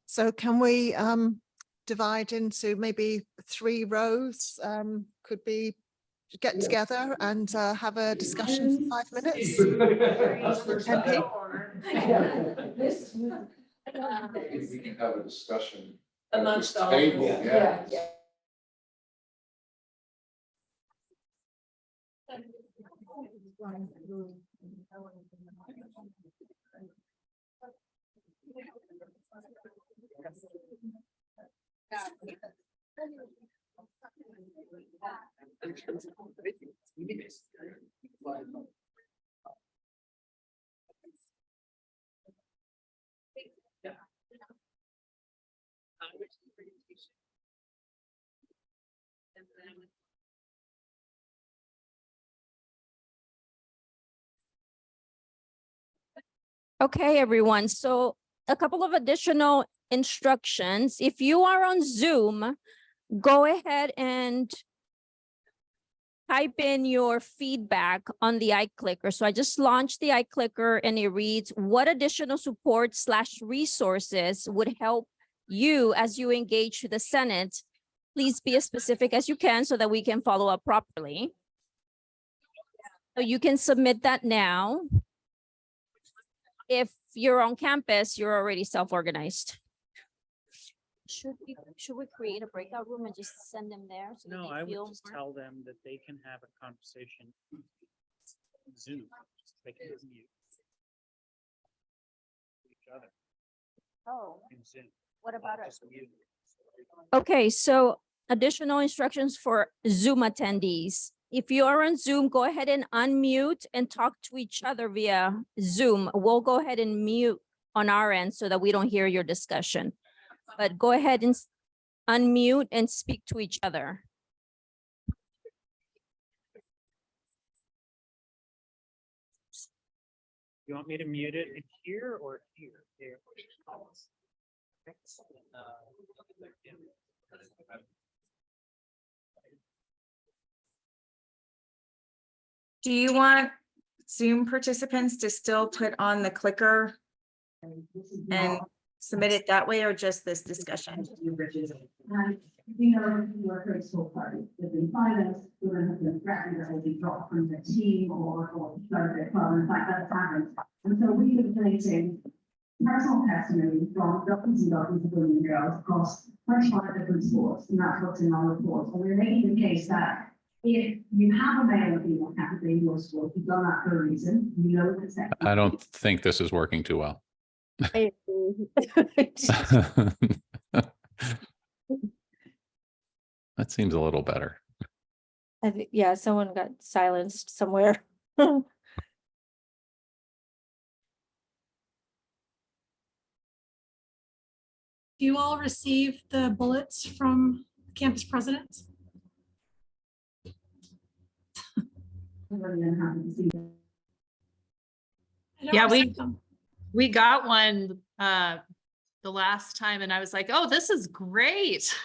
So can we divide into maybe 3 rows? Could be get together and have a discussion for 5 minutes? MP? We can have a discussion. Amongst at all this of table, them. yeah. Okay, everyone. So a couple of additional instructions. If you are on Zoom, go ahead and type in your feedback on the iClicker. So I just launched the iClicker and it reads, what additional support / resources would help you as you engage with the Senate? Please be as specific as you can so that we can follow up properly. So you can submit that now. If you're on campus, you're already self-organized. Should we create a breakout room and just send them there? So that No, they I would feel just more- tell them that they can have a conversation. Zoom, they can mute each other Oh, in Zoom. what about us? Just mute. Okay, so additional instructions for Zoom attendees. If you are on Zoom, go ahead and unmute and talk to each other via Zoom. We'll go ahead and mute on our end so that we don't hear your discussion. But go ahead and unmute and speak to each other. You want me to mute it in here or here? Here. Do you want Zoom participants to still put on the clicker and submit it that way, or just this discussion? We know you are very small party, they've been financed, women have been threatened that they'll be dropped from their team or their club, in fact, that's happened. And so we've been collecting personal testimony from dozens and dozens of women and girls across 25 different sports, and that's what's in our report. And we're making the case that if you have a male or female candidate in your sport, you've done that for a reason, you know that sex. I don't think this is working too well. That seems a little better. Yeah, someone got silenced somewhere. Do you all receive the bullets from the campus presidents? Yeah, we got one the last time and I was like, oh, this is great.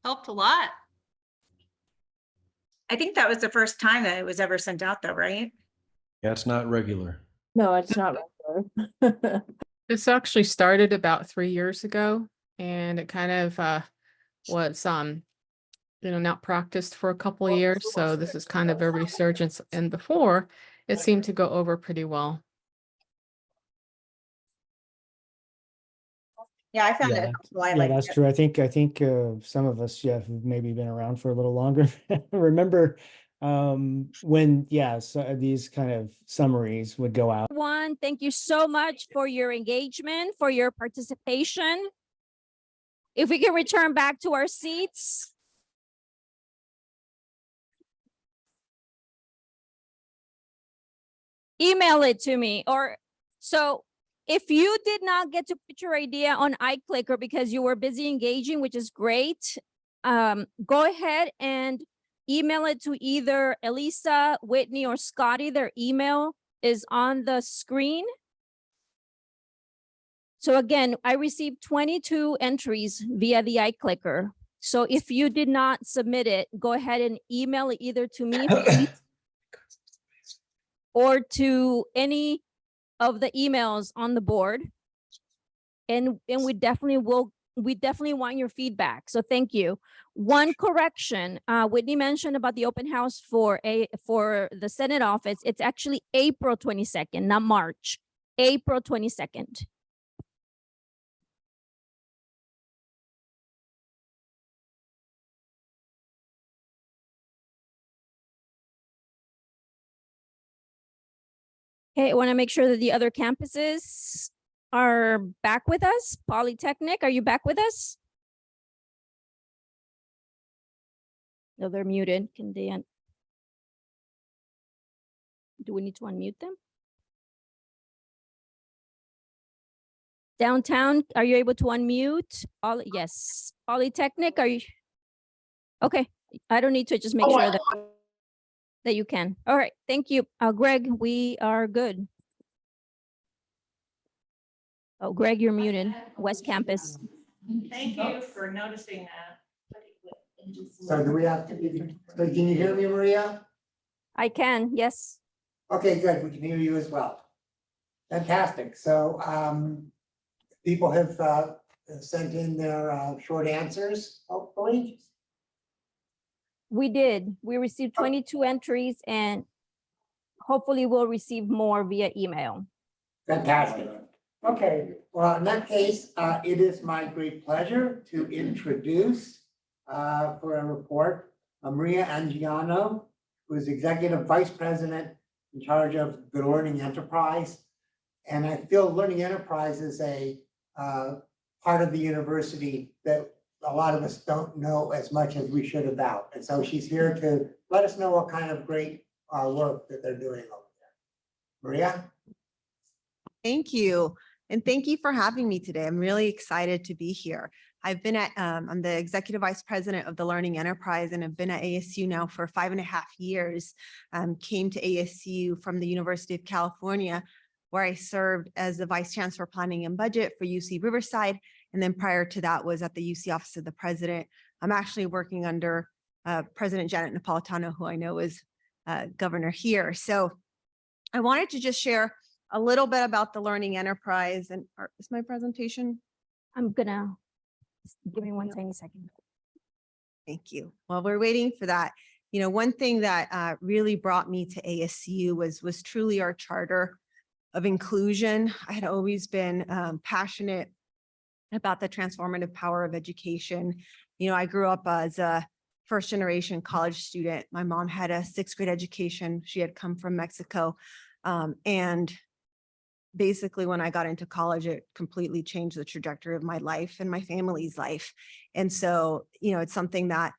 Helped a lot. I think that was the first time that it was ever sent out though, right? Yeah, it's not regular. No, it's not regular. This actually started about 3 years ago and it kind of was not practiced for a couple of years. So this is kind of a resurgence. And before it seemed to go over pretty well. Yeah, I found Yeah, it helpful. I yeah, like that's it. true. I think some of us, yeah, who've maybe been around for a little longer, remember when, so these kind of summaries would go out. One, thank you so much for your engagement, for your participation. If we can return back to our seats. Email it to me if you did not get to put your idea on iClicker because you were busy engaging, which is great, go ahead and email it to either Elisa, Whitney, or Scotty. Their email is on the screen. So again, I received 22 entries via the iClicker. So if you did not submit it, go ahead and email it either to me or to any of the emails on the board. And we definitely want your feedback. So thank you. One correction, Whitney mentioned about the open house for the Senate office. It's actually April 22nd, not March, April 22nd. Okay, I want to make sure that the other campuses are back with us. Polytechnic, are you back with us? No, they're muted. Can they? Do we need to unmute them? Downtown, are you able to unmute? Yes. Polytechnic, are you? Okay, I don't need to just make sure that you can. All right, thank you. Greg, we are good. Oh, Greg, you're muted. West Campus. Thank you for noticing that. So do we have to, so can you hear me, Maria? I can, yes. Okay, good. We can hear you as well. Fantastic. So people have sent in their short answers, hopefully. We did. We received 22 entries and hopefully we'll receive more via email. Fantastic. Okay, well, in that case, it is my great pleasure to introduce for a report, Maria Angiano, who is Executive Vice President in charge of the Learning Enterprise. And I feel Learning Enterprise is a part of the university that a lot of us don't know as much as we should about. And so she's here to let us know what kind of great work that they're doing over there. Maria? Thank you. And thank you for having me today. I'm really excited to be here. I've been at, I'm the Executive Vice President of the Learning Enterprise and have been at ASU now for 5.5 years. Came to ASU from the University of California, where I served as the Vice Chancellor Planning and Budget for UC Riverside. And then prior to that was at the UC Office of the President. I'm actually working under President Janet Napolitano, who I know is governor here. So I wanted to just share a little bit about the Learning Enterprise. And is my presentation? I'm gonna, give me one tiny second. Thank you. While we're waiting for that, you know, one thing that really brought me to ASU was truly our charter of inclusion. I had always been passionate about the transformative power of education. You know, I grew up as a first generation college student. My mom had a 6th grade education. She had come from Mexico. And basically when I got into college, it completely changed the trajectory of my life and my family's life. And so, you know, it's something that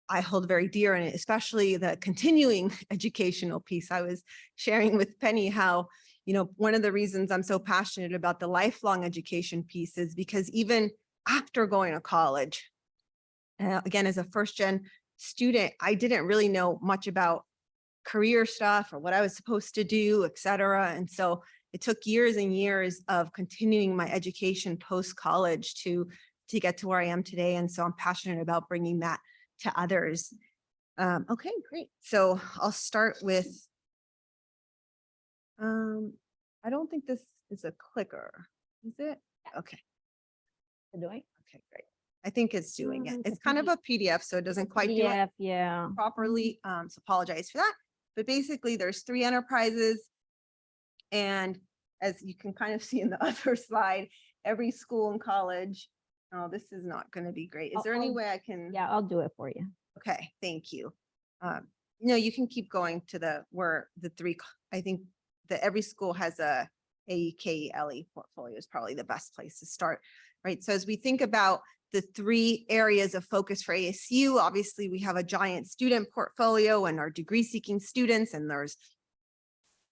I hold very dear, and especially the continuing educational piece. I was sharing with Penny how, you know, one of the reasons I'm so passionate about the lifelong education piece is because even after going to college, again, as a first gen student, I didn't really know much about career stuff or what I was supposed to do, et cetera. And so, it took years and years of continuing my education post-college to get to where I am today. And so I'm passionate about bringing that to others. Okay, great. So I'll start with, I don't think this is a clicker, is it? Okay. Doing? Okay, great. I think it's doing it. It's a It's kind of a PDF, so it doesn't quite do it PDF, yeah. properly. So apologize for that. But basically there's 3 enterprises. And as you can kind of see in the other slide, every school and college, oh, this is not going to be great. Is there any way I can? Yeah, I'll do it for you. Okay, thank you. No, you can keep going to where the 3, I think that every school has a AEKLE portfolio is probably the best place to start, right? So as we think about the 3 areas of focus for ASU, obviously we have a giant student portfolio and our degree seeking students, and there's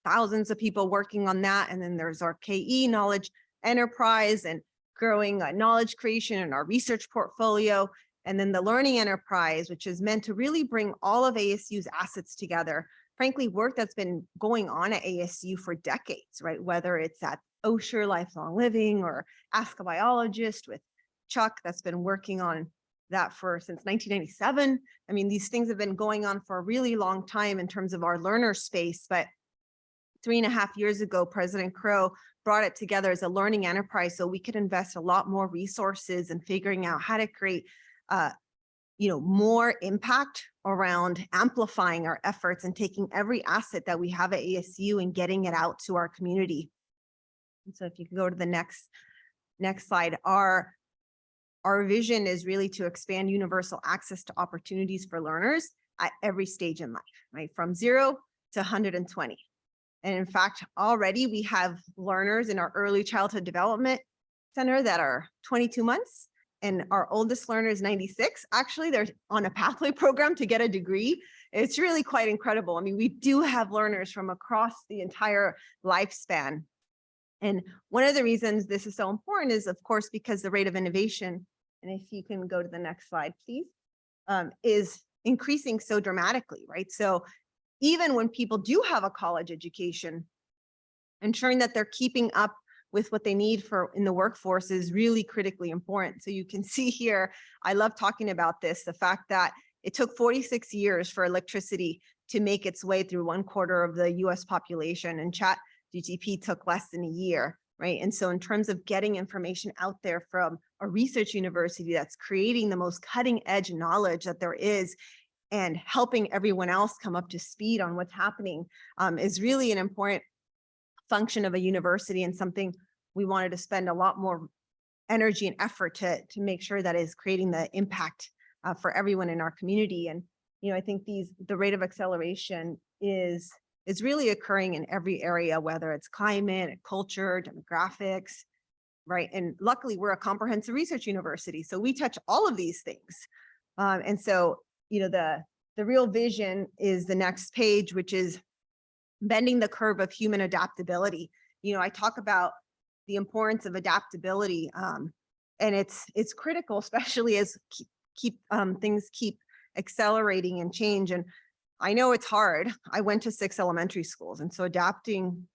thousands of people working on that. And then there's our KE knowledge enterprise and growing knowledge creation in our research portfolio. And then the learning enterprise, which is meant to really bring all of ASU's assets together. Frankly, work that's been going on at ASU for decades, right? Whether it's at Osher Lifelong Living or Ask a Biologist with Chuck that's been working on that since 1997. I mean, these things have been going on for a really long time in terms of our learner space, but 3.5 years ago, President Crow brought it together as a learning enterprise so we could invest a lot more resources in figuring out how to create more impact around amplifying our efforts and taking every asset that we have at ASU and getting it out to our community. And so if you can go to the next slide, our vision is really to expand universal access to opportunities for learners at every stage in life, right? From 0 to 120. And in fact, already we have learners in our early childhood development center that are 22 months. And our oldest learner is 96. Actually, they're on a pathway program to get a degree. It's really quite incredible. I mean, we do have learners from across the entire lifespan. And one of the reasons this is so important is, of course, because the rate of innovation, and if you can go to the next slide, please, is increasing so dramatically, right? So even when people do have a college education, ensuring that they're keeping up with what they need in the workforce is really critically important. So you can see here, I love talking about this, the fact that it took 46 years for electricity to make its way through 1/4 of the US population, and ChatGPT took less than a year, right? And so in terms of getting information out there from a research university that's creating the most cutting edge knowledge that there is, and helping everyone else come up to speed on what's happening is really an important function of a university, and something we wanted to spend a lot more energy and effort to make sure that is creating the impact for everyone in our community. And, I think the rate of acceleration is really occurring in every area, whether it's climate, culture, demographics, right? And luckily we're a comprehensive research university, so we touch all of these things. And so, the real vision is the next page, which is bending the curve of human adaptability. I talk about the importance of adaptability, and it's critical, especially as things keep accelerating and change. And I know it's hard. I went to 6 elementary schools, and so adapting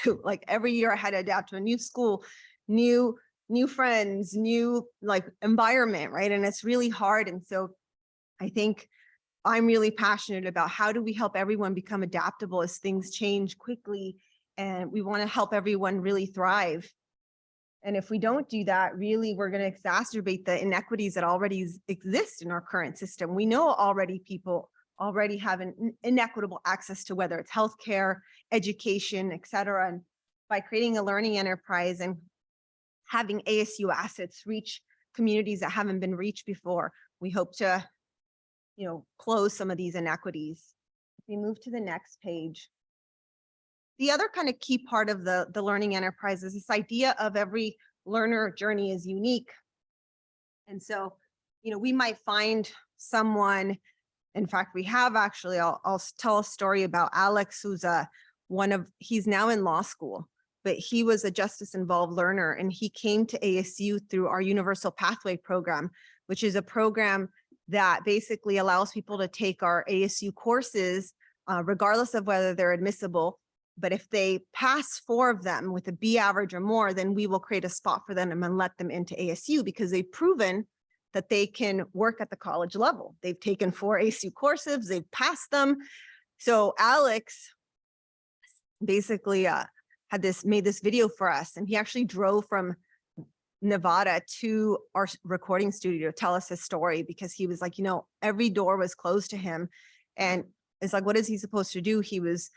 to, like, every year I had to adapt to a new school, new friends, new environment, right? And it's really hard. And so I think I'm really passionate about how do we help everyone become adaptable as things change quickly, and we want to help everyone really thrive. And if we don't do that, really, we're going to exacerbate the inequities that already exist in our current system. We know already people already have an inequitable access to whether it's healthcare, education, et cetera. And by creating a learning enterprise and having ASU assets reach communities that haven't been reached before, we hope to close some of these inequities. If we move to the next page. The other kind of key part of the learning enterprise is this idea of every learner journey is unique. And so, we might find someone, in fact, we have actually, I'll tell a story about Alex, who's he's now in law school, but he was a justice involved learner, and he came to ASU through our Universal Pathway program, which is a program that basically allows people to take our ASU courses, regardless of whether they're admissible But if they pass 4 of them with a B average or more, then we will create a spot for them and let them into ASU because they've proven that they can work at the college level. They've taken 4 ASU courses, they've passed them. So Alex basically made this video for us, and he actually drove from Nevada to our recording studio to tell us his story because he was like, every door was closed to him. And it's like, what is he supposed to do? He was,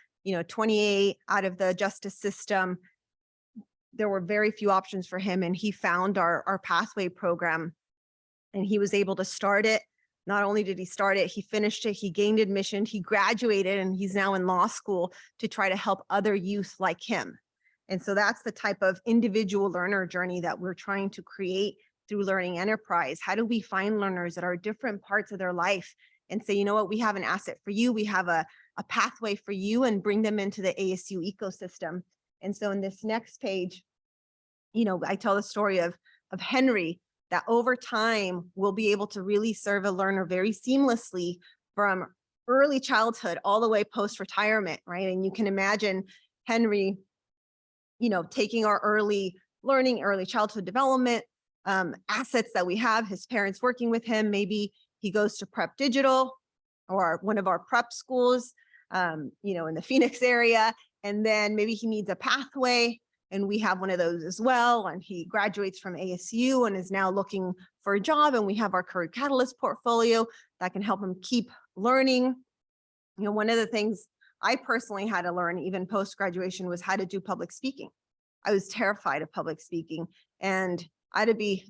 28 out of the justice system. There were very few options for him. And he found our pathway program and he was able to start it. Not only did he start it, he finished it, he gained admission, he graduated, and he's now in law school to try to help other youth like him. And so that's the type of individual learner journey that we're trying to create through Learning Enterprise. How do we find learners that are different parts of their life and say, you know what, we have an asset for you, we have a pathway for you, and bring them into the ASU ecosystem. And so in this next page, I tell the story of Henry, that over time we'll be able to really serve a learner very seamlessly from early childhood all the way post-retirement, right? And you can imagine Henry, taking our early learning, early childhood development, assets that we have, his parents working with him, maybe he goes to Prep Digital or one of our prep schools, in the Phoenix area, and then maybe he needs a pathway, and we have one of those as well, and he graduates from ASU and is now looking for a job, and we have our Career Catalyst portfolio that can help him keep learning. One of the things I personally had to learn even post-graduation was how to do public speaking. I was terrified of public speaking, and I had to be,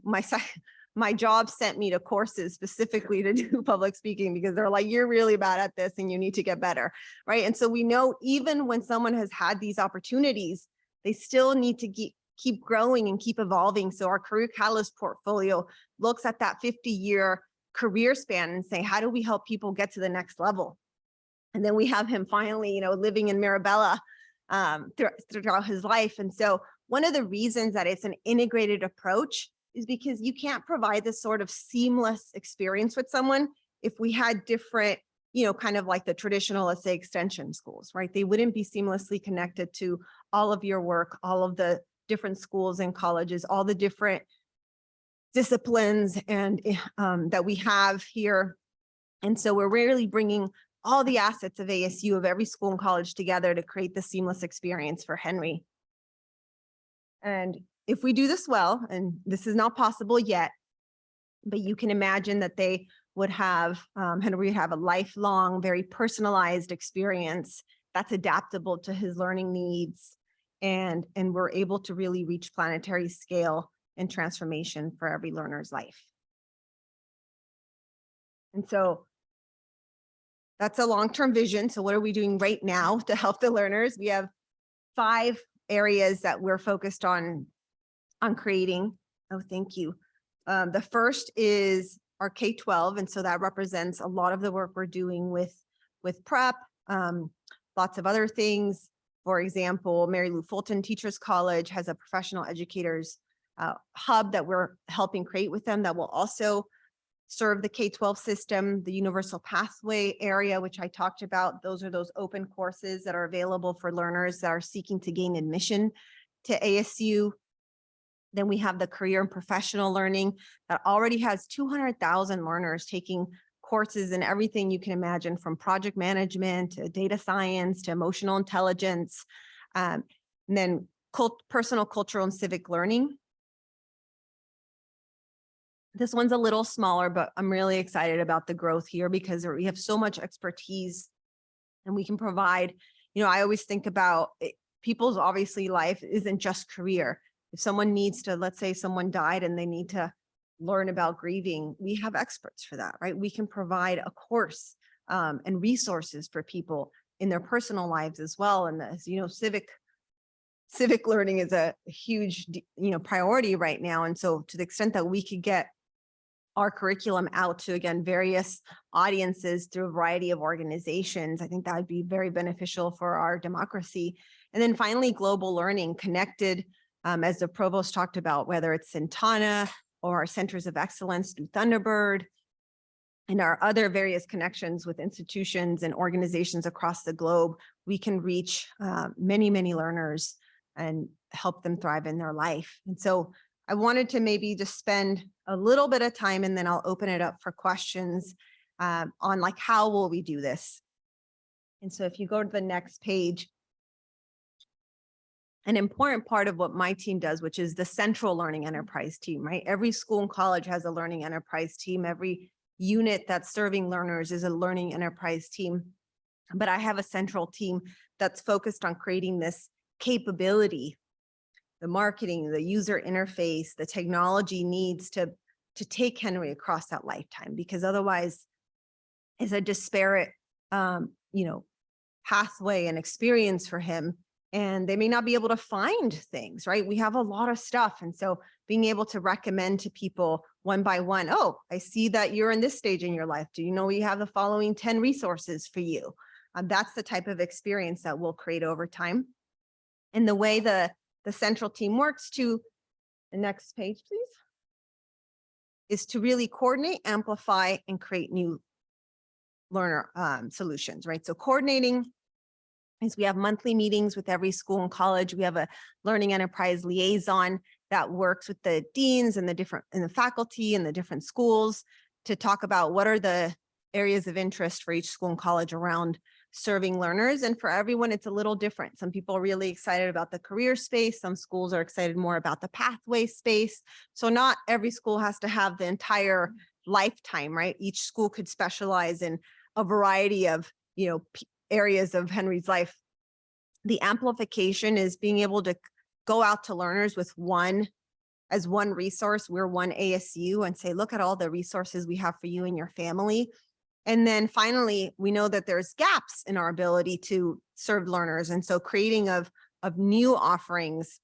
my job sent me to courses specifically to do public speaking because they're like, you're really bad at this and you need to get better, right? And so we know even when someone has had these opportunities, they still need to keep growing and keep evolving. So our Career Catalyst portfolio looks at that 50-year career span and say, how do we help people get to the next level? And then we have him finally, living in Mirabella throughout his life. And so one of the reasons that it's an integrated approach is because you can't provide this sort of seamless experience with someone if we had different, kind of like the traditional, let's say, extension schools, right? They wouldn't be seamlessly connected to all of your work, all of the different schools and colleges, all the different disciplines and that we have here. And so we're really bringing all the assets of ASU, of every school and college together to create the seamless experience for Henry. And if we do this well, and this is not possible yet, but you can imagine that they would have, Henry would have a lifelong, very personalized experience that's adaptable to his learning needs. And we're able to really reach planetary scale and transformation for every learner's life. And so that's a long-term vision. So what are we doing right now to help the learners? We have 5 areas that we're focused on creating. Oh, thank you. The first is our K-12. And so that represents a lot of the work we're doing with prep, lots of other things. For example, Mary Lou Fulton Teachers College has a professional educators hub that we're helping create with them that will also serve the K-12 system, the universal pathway area, which I talked about. Those are those open courses that are available for learners that are seeking to gain admission to ASU. Then we have the career and professional learning that already has 200,000 learners taking courses in everything you can imagine, from project management to data science to emotional intelligence, and then personal, cultural, and civic learning. This one's a little smaller, but I'm really excited about the growth here because we have so much expertise and we can provide, I always think about it, people's obviously life isn't just career. If someone needs to, let's say someone died and they need to learn about grieving, we have experts for that, right? We can provide a course and resources for people in their personal lives as well. And as civic learning is a huge, priority right now. And so to the extent that we could get our curriculum out to, again, various audiences through a variety of organizations, I think that would be very beneficial for our democracy. And then finally, global learning connected, as the provost talked about, whether it's Santana or our centers of excellence through Thunderbird, and our other various connections with institutions and organizations across the globe, we can reach many, many learners and help them thrive in their life. And so I wanted to maybe just spend a little bit of time, and then I'll open it up for questions on like, how will we do this? And so if you go to the next page, an important part of what my team does, which is the central learning enterprise team, right? Every school and college has a learning enterprise team. Every unit that's serving learners is a learning enterprise team. But I have a central team that's focused on creating this capability, the marketing, the user interface, the technology needs to take Henry across that lifetime, because otherwise it's a disparate, pathway and experience for him. And they may not be able to find things, right? We have a lot of stuff. And so being able to recommend to people one by one, oh, I see that you're in this stage in your life. Do you know we have the following 10 resources for you? That's the type of experience that we'll create over time. And the way the central team works, to the next page, please, is to really coordinate, amplify, and create new learner solutions, right? So coordinating is we have monthly meetings with every school and college. We have a learning enterprise liaison that works with the deans and the faculty and the different schools to talk about what are the areas of interest for each school and college around serving learners. And for everyone, it's a little different. Some people are really excited about the career space. Some schools are excited more about the pathway space. So not every school has to have the entire lifetime, right? Each school could specialize in a variety of, areas of Henry's life. The amplification is being able to go out to learners with one resource. We're one ASU, and say, look at all the resources we have for you and your family. And then finally, we know that there's gaps in our ability to serve learners. And so creating of new offerings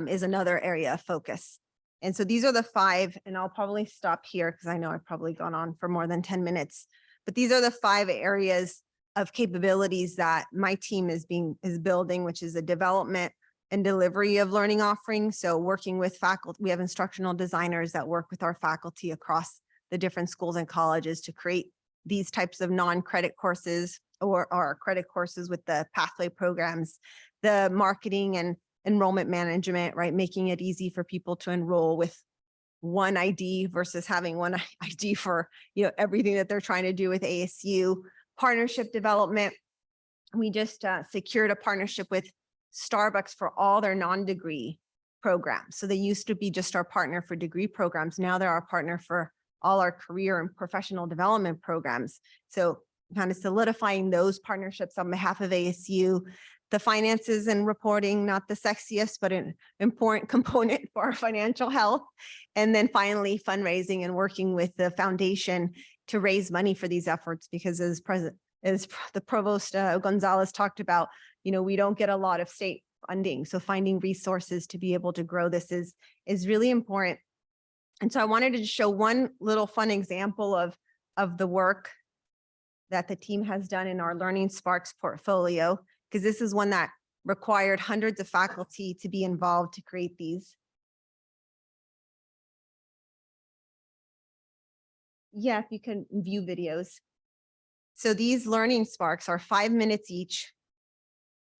is another area of focus. And so these are the 5, and I'll probably stop here because I know I've probably gone on for more than 10 minutes, but these are the 5 areas of capabilities that my team is building, which is the development and delivery of learning offerings. So working with faculty, we have instructional designers that work with our faculty across the different schools and colleges to create these types of non-credit courses or credit courses with the pathway programs, the marketing and enrollment management, right? Making it easy for people to enroll with one ID versus having one ID for, everything that they're trying to do with ASU. Partnership development. We just secured a partnership with Starbucks for all their non-degree programs. So they used to be just our partner for degree programs. Now they're our partner for all our career and professional development programs. So kind of solidifying those partnerships on behalf of ASU. The finances and reporting, not the sexiest, but an important component for our financial health. And then finally, fundraising and working with the foundation to raise money for these efforts, because as the Provost Gonzalez talked about, we don't get a lot of state funding. So finding resources to be able to grow this is really important. And so I wanted to show one little fun example of the work that the team has done in our Learning Sparks portfolio, because this is one that required hundreds of faculty to be involved to create these. Yeah, if you can view videos. So these Learning Sparks are 5 minutes each,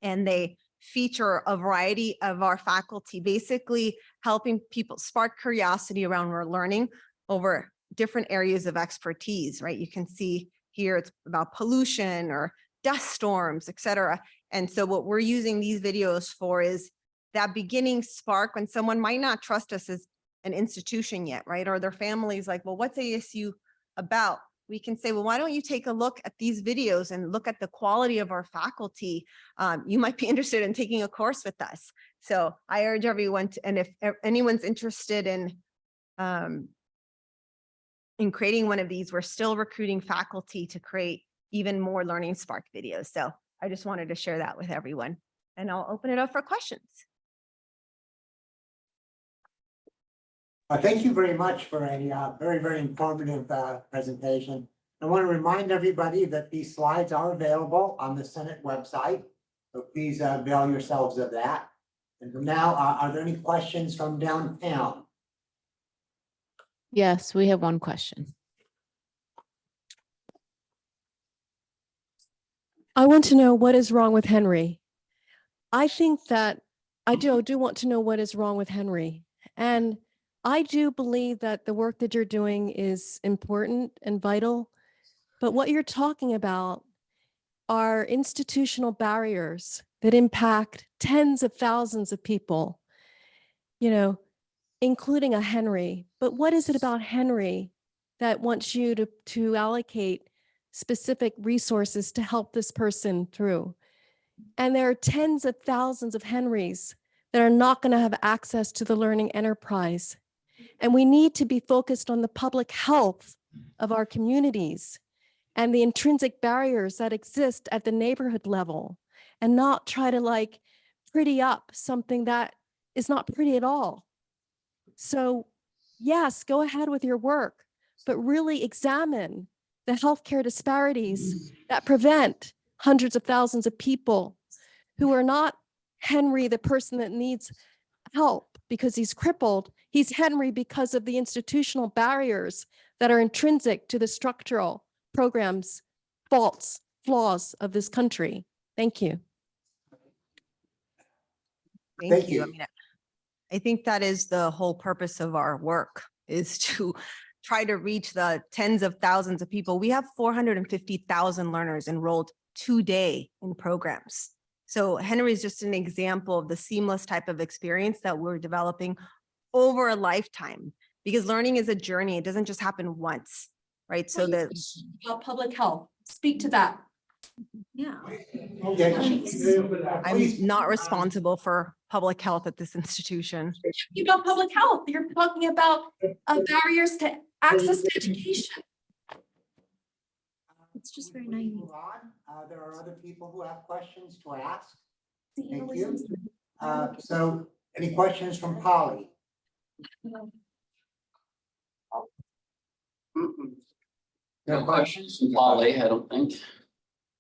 and they feature a variety of our faculty, basically helping people spark curiosity around our learning over different areas of expertise, right? You can see here it's about pollution or dust storms, et cetera. And so what we're using these videos for is that beginning spark when someone might not trust us as an institution yet, right? Or their family's like, well, what's ASU about? We can say, well, why don't you take a look at these videos and look at the quality of our faculty? You might be interested in taking a course with us. So I urge everyone to, and if anyone's interested in creating one of these, we're still recruiting faculty to create even more Learning Spark videos. So I just wanted to share that with everyone, and I'll open it up for questions. Thank you very much for a very, very informative presentation. I want to remind everybody that these slides are available on the Senate website, so please avail yourselves of that. And from now, are there any questions from downtown? Yes, we have one question. I want to know what is wrong with Henry. I think that I do want to know what is wrong with Henry. And I do believe that the work that you're doing is important and vital. But what you're talking about are institutional barriers that impact tens of thousands of people, you know, including a Henry. But what is it about Henry that wants you to allocate specific resources to help this person through? And there are tens of thousands of Henrys that are not going to have access to the learning enterprise. And we need to be focused on the public health of our communities and the intrinsic barriers that exist at the neighborhood level, and not try to like pretty up something that is not pretty at all. So yes, go ahead with your work, but really examine the healthcare disparities that prevent hundreds of thousands of people who are not Henry, the person that needs help because he's crippled. He's Henry because of the institutional barriers that are intrinsic to the structural programs, flaws of this country. Thank you. Thank you. I mean, I think that is the whole purpose of our work, is to try to reach the tens of thousands of people. We have 450,000 learners enrolled today in programs. So Henry is just an example of the seamless type of experience that we're developing over a lifetime, because learning is a journey. It doesn't just happen once, right? So that About public health, speak to that. Yeah. I'm not responsible for public health at this institution. About public health, you're talking about barriers to access to education. It's just very naive. There are other people who have questions to ask. Thank you. So any questions from Polly? No questions from Polly, I don't think.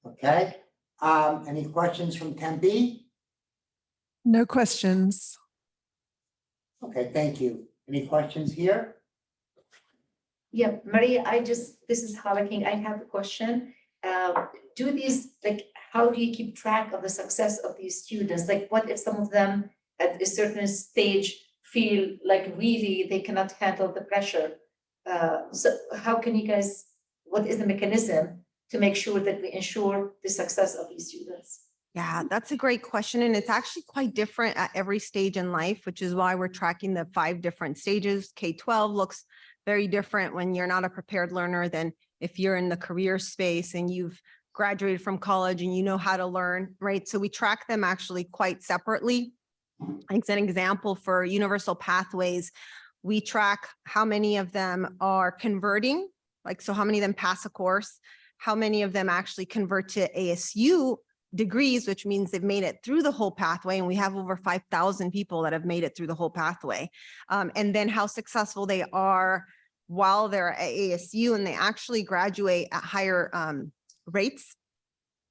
Okay. Any questions from Tempe? No questions. Okay, thank you. Any questions here? Yeah, Maria, this is Hala King. I have a question. Do these, like, how do you keep track of the success of these students? Like, what if some of them at a certain stage feel like really they cannot handle the pressure? So how can you guys, what is the mechanism to make sure that we ensure the success of these students? Yeah, that's a great question. And it's actually quite different at every stage in life, which is why we're tracking the 5 different stages. K-12 looks very different when you're not a prepared learner than if you're in the career space and you've graduated from college and you know how to learn, right? So we track them actually quite separately. As an example, for universal pathways, we track how many of them are converting, like, so how many of them pass a course, how many of them actually convert to ASU degrees, which means they've made it through the whole pathway. And we have over 5,000 people that have made it through the whole pathway. And then how successful they are while they're at ASU, and they actually graduate at higher rates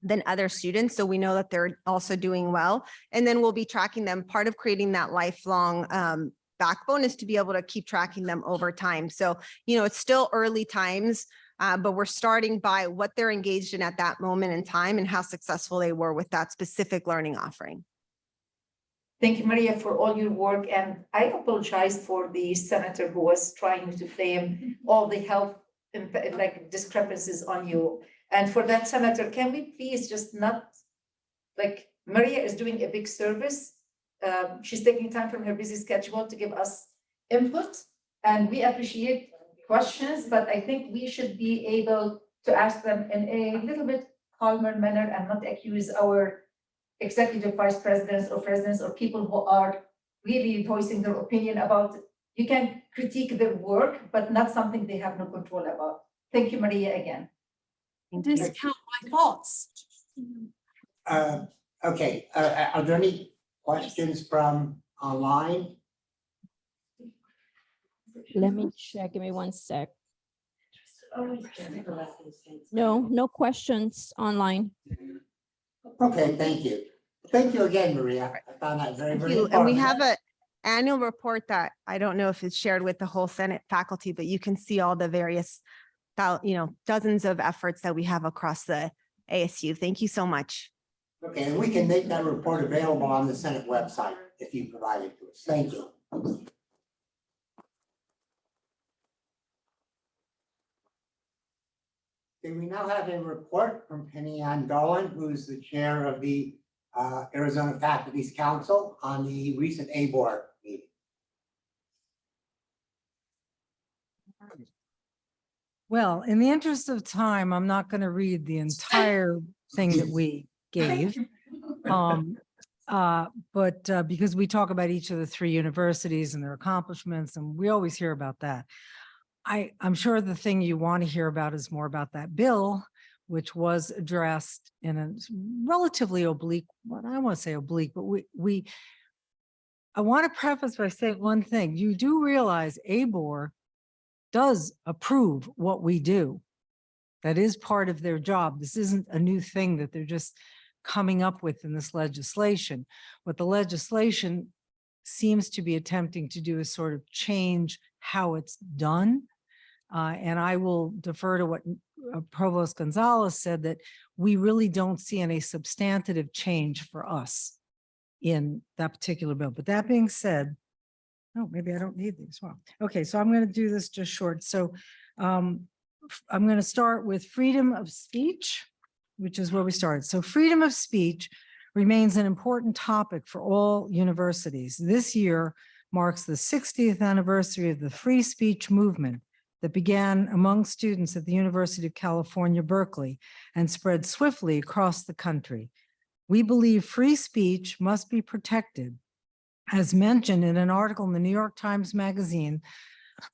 than other students. So we know that they're also doing well. And then we'll be tracking them. Part of creating that lifelong backbone is to be able to keep tracking them over time. So, you know, it's still early times, but we're starting by what they're engaged in at that moment in time and how successful they were with that specific learning offering. Thank you, Maria, for all your work. And I apologize for the senator who was trying to blame all the health like discrepancies on you. And for that, senator, can we please just not, like, Maria is doing a big service. She's taking time from her busy schedule to give us input, and we appreciate questions, but I think we should be able to ask them in a little bit calmer manner and not accuse our executive vice presidents or presidents or people who are really voicing their opinion about. You can critique their work, but not something they have no control about. Thank you, Maria, again. Discount my thoughts. Okay, are there any questions from online? Let me check. Give me one sec. No questions online. Okay, thank you. Thank you again, Maria. I found that very, very important. And we have an annual report that I don't know if it's shared with the whole Senate faculty, but you can see all the various, you know, dozens of efforts that we have across the ASU. Thank you so much. Okay, and we can make that report available on the Senate website if you provide it to us. Thank you. Okay, we now have a report from Penny Ann Dolan, who is the chair of the Arizona Faculty's Council on the recent ABOR meeting. Well, in the interest of time, I'm not going to read the entire thing that we gave. But because we talk about each of the three universities and their accomplishments, and we always hear about that. I'm sure the thing you want to hear about is more about that bill, which was addressed in a relatively oblique, well, I don't want to say oblique, but I want to preface by saying one thing. You do realize ABOR does approve what we do. That is part of their job. This isn't a new thing that they're just coming up with in this legislation. What the legislation seems to be attempting to do is sort of change how it's done. And I will defer to what Provost Gonzalez said, that we really don't see any substantive change for us in that particular bill. But that being said, oh, maybe I don't need these. Well, okay, so I'm going to do this just short. So I'm going to start with freedom of speech, which is where we started. So freedom of speech remains an important topic for all universities. This year marks the 60th anniversary of the free speech movement that began among students at the University of California, Berkeley, and spread swiftly across the country. We believe free speech must be protected. As mentioned in an article in the New York Times Magazine,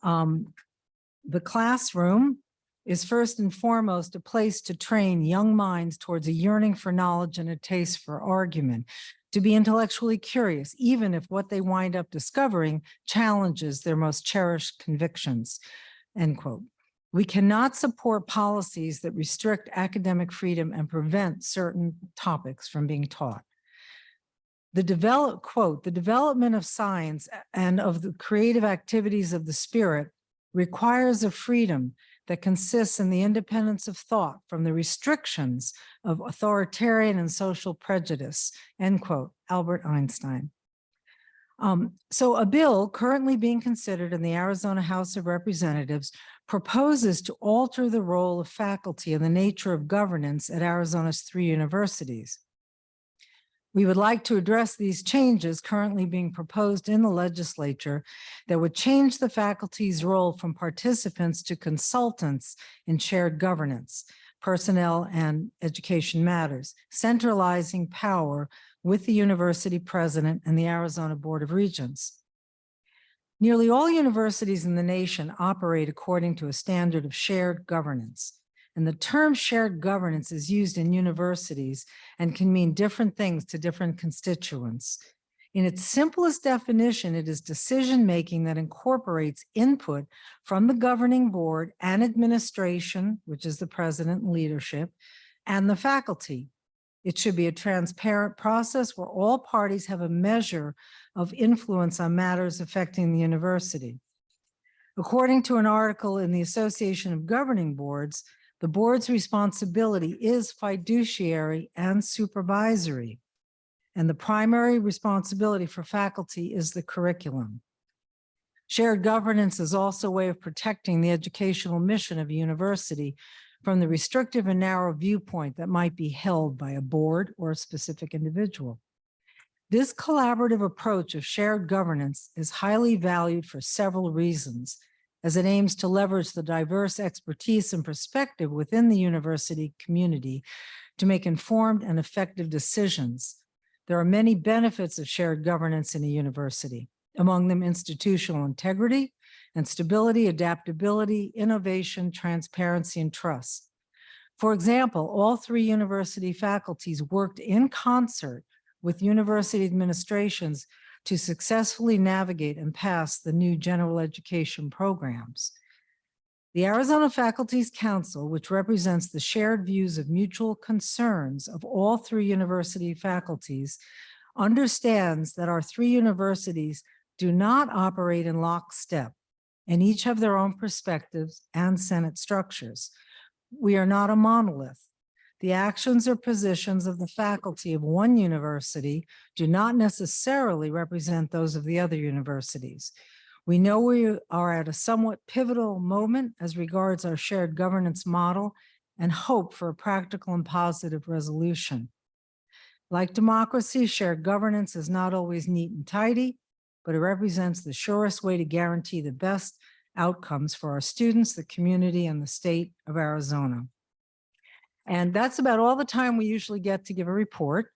the classroom is first and foremost a place to train young minds towards a yearning for knowledge and a taste for argument, to be intellectually curious, even if what they wind up discovering challenges their most cherished convictions, end quote. We cannot support policies that restrict academic freedom and prevent certain topics from being taught. The development of science and of the creative activities of the spirit requires a freedom that consists in the independence of thought from the restrictions of authoritarian and social prejudice, end quote, Albert Einstein. So a bill currently being considered in the Arizona House of Representatives proposes to alter the role of faculty and the nature of governance at Arizona's three universities. We would like to address these changes currently being proposed in the legislature that would change the faculty's role from participants to consultants in shared governance, personnel and education matters, centralizing power with the university president and the Arizona Board of Regents. Nearly all universities in the nation operate according to a standard of shared governance. And the term shared governance is used in universities and can mean different things to different constituents. In its simplest definition, it is decision-making that incorporates input from the governing board and administration, which is the president and leadership, and the faculty. It should be a transparent process where all parties have a measure of influence on matters affecting the university. According to an article in the Association of Governing Boards, the board's responsibility is fiduciary and supervisory, and the primary responsibility for faculty is the curriculum. Shared governance is also a way of protecting the educational mission of a university from the restrictive and narrow viewpoint that might be held by a board or a specific individual. This collaborative approach of shared governance is highly valued for several reasons, as it aims to leverage the diverse expertise and perspective within the university community to make informed and effective decisions. There are many benefits of shared governance in a university, among them institutional integrity and stability, adaptability, innovation, transparency, and trust. For example, all three university faculties worked in concert with university administrations to successfully navigate and pass the new general education programs. The Arizona Faculty's Council, which represents the shared views of mutual concerns of all three university faculties, understands that our three universities do not operate in lockstep, and each have their own perspectives and Senate structures. We are not a monolith. The actions or positions of the faculty of one university do not necessarily represent those of the other universities. We know we are at a somewhat pivotal moment as regards our shared governance model and hope for a practical and positive resolution. Like democracy, shared governance is not always neat and tidy, but it represents the surest way to guarantee the best outcomes for our students, the community, and the state of Arizona. And that's about all the time we usually get to give a report.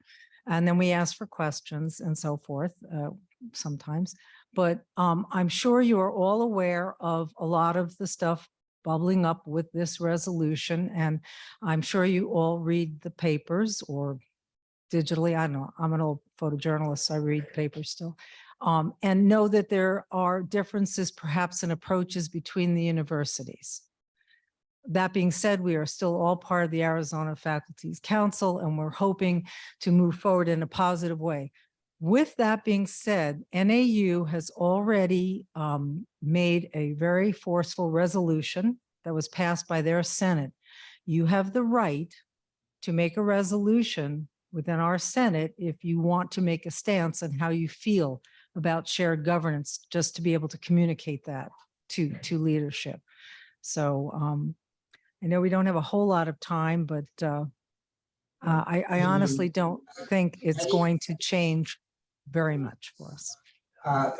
And then we ask for questions and so forth sometimes. But I'm sure you are all aware of a lot of the stuff bubbling up with this resolution. And I'm sure you all read the papers or digitally. I don't know, I'm an old photojournalist, so I read papers still. And know that there are differences perhaps in approaches between the universities. That being said, we are still all part of the Arizona Faculty's Council, and we're hoping to move forward in a positive way. With that being said, NAU has already made a very forceful resolution that was passed by their Senate. You have the right to make a resolution within our Senate if you want to make a stance on how you feel about shared governance, just to be able to communicate that to leadership. So I know we don't have a whole lot of time, but I honestly don't think it's going to change very much for us.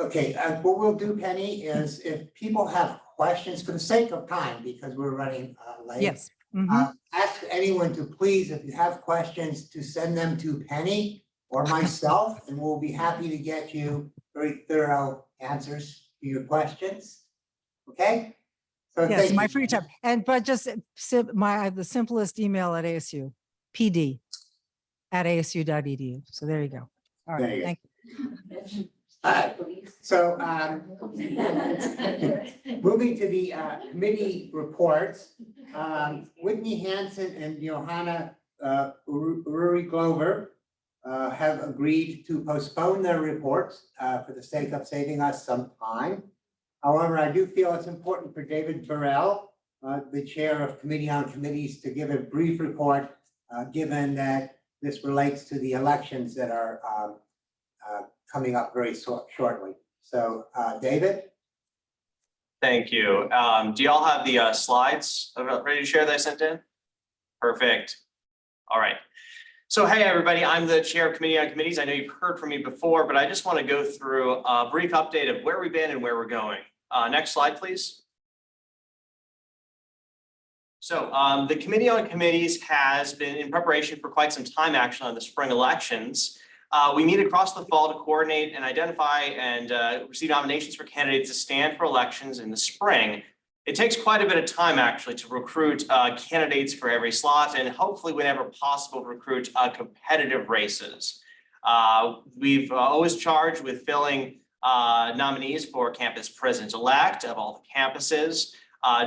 Okay, what we'll do, Penny, is if people have questions, for the sake of time, because we're running late. Yes. Ask anyone to please, if you have questions, to send them to Penny or myself, and we'll be happy to get you very thorough answers to your questions. Okay? So Yes, thank my you. free time. But just I have the simplest email at ASU, pd@asu.edu. So there you go. All There right, you go. thank you. So moving to the committee reports, Whitney Hansen and Johanna Uri Glover have agreed to postpone their reports for the sake of saving us some time. However, I do feel it's important for David Burrell, the chair of Committee on Committees, to give a brief report, given that this relates to the elections that are coming up very shortly. So, David? Thank you. Do y'all have the slides ready to share that I sent in? Perfect. All right. So, hey, everybody, I'm the chair of Committee on Committees. I know you've heard from me before, but I just want to go through a brief update of where we've been and where we're going. Next slide, please. So the Committee on Committees has been in preparation for quite some time, actually, on the spring elections. We meet across the fall to coordinate and identify and receive nominations for candidates to stand for elections in the spring. It takes quite a bit of time, actually, to recruit candidates for every slot, and hopefully, whenever possible, recruit competitive races. We've always charged with filling nominees for campus president-elect of all the campuses.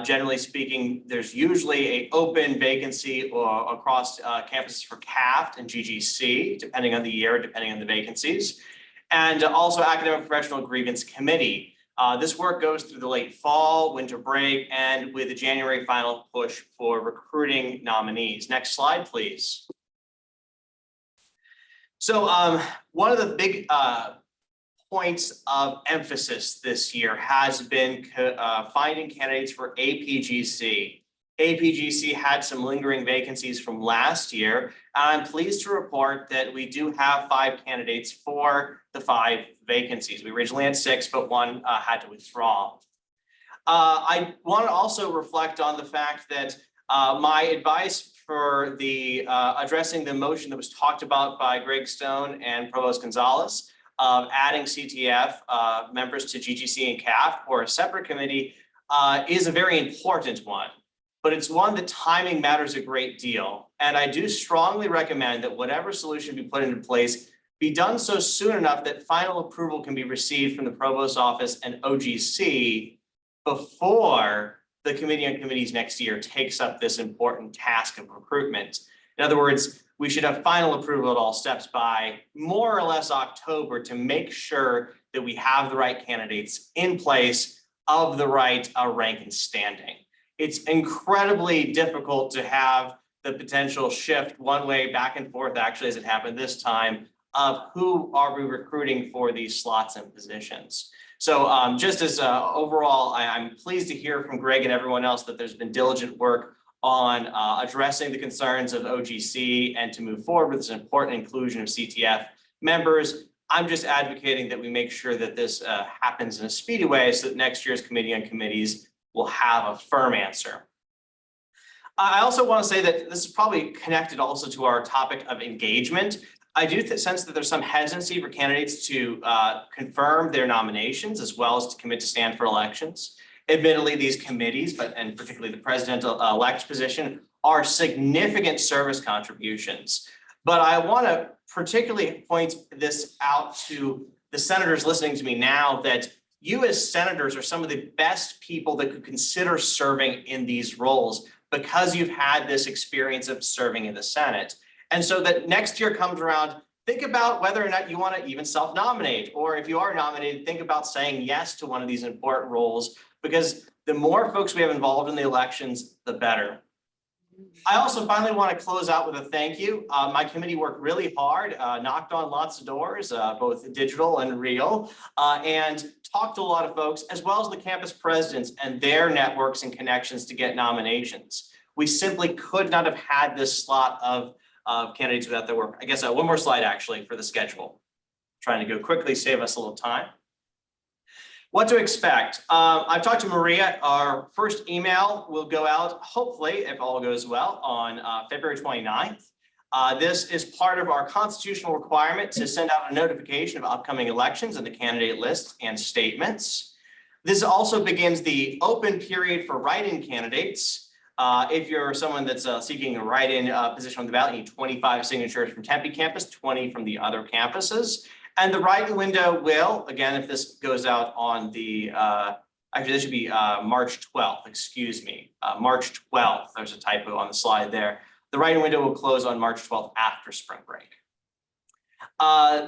Generally speaking, there's usually an open vacancy or across campuses for CAFT and GGC, depending on the year, depending on the vacancies, and also academic professional grievance committee. This work goes through the late fall, winter break, and with a January final push for recruiting nominees. Next slide, please. So one of the big points of emphasis this year has been finding candidates for APGC. APGC had some lingering vacancies from last year, and I'm pleased to report that we do have 5 candidates for the 5 vacancies. We originally had 6, but 1 had to withdraw. I want to also reflect on the fact that my advice for the addressing the motion that was talked about by Greg Stone and Provost Gonzalez of adding CTF members to GGC and CAF or a separate committee is a very important one, but it's one that timing matters a great deal. And I do strongly recommend that whatever solution be put into place be done so soon enough that final approval can be received from the Provost's office and OGC before the Committee on Committees next year takes up this important task of recruitment. In other words, we should have final approval at all steps by more or less October to make sure that we have the right candidates in place of the right rank and standing. It's incredibly difficult to have the potential shift one way back and forth, actually, as it happened this time, of who are we recruiting for these slots and positions. So just as overall, I'm pleased to hear from Greg and everyone else that there's been diligent work on addressing the concerns of OGC and to move forward with this important inclusion of CTF members. I'm just advocating that we make sure that this happens in a speedy way so that next year's Committee on Committees will have a firm answer. I also want to say that this is probably connected also to our topic of engagement. I do sense that there's some hesitancy for candidates to confirm their nominations as well as to commit to stand for elections. Admittedly, these committees, and particularly the president-elect position, are significant service contributions. But I want to particularly point this out to the senators listening to me now, that you as senators are some of the best people that could consider serving in these roles because you've had this experience of serving in the Senate. And so that next year comes around, think about whether or not you want to even self-nominate, or if you are nominated, think about saying yes to one of these important roles, because the more folks we have involved in the elections, the better. I also finally want to close out with a thank you. My committee worked really hard, knocked on lots of doors, both digital and real, and talked to a lot of folks, as well as the campus presidents and their networks and connections to get nominations. We simply could not have had this slot of candidates without their work. I guess one more slide actually for the schedule. Trying to go quickly, save us a little time. What to expect? I've talked to Maria. Our first email will go out, hopefully, if all goes well, on February 29th. This is part of our constitutional requirement to send out a notification of upcoming elections and the candidate lists and statements. This also begins the open period for write-in candidates. If you're someone that's seeking a write-in position on the ballot, you need 25 signatures from Tempe campus, 20 from the other campuses. And the write-in window will, again, if this goes out on the, actually this should be March 12th, excuse me, March 12th, there's a typo on the slide there. The write-in window will close on March 12th after spring break.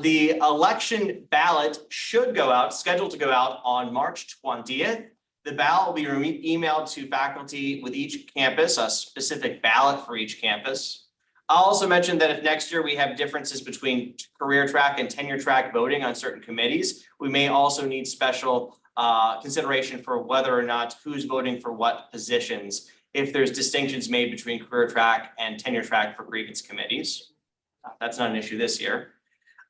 The election ballot should go out, scheduled to go out on March 20th. The ballot will be emailed to faculty with each campus, a specific ballot for each campus. I'll also mention that if next year we have differences between career track and tenure track voting on certain committees, we may also need special consideration for whether or not who's voting for what positions, if there's distinctions made between career track and tenure track for grievance committees. That's not an issue this year.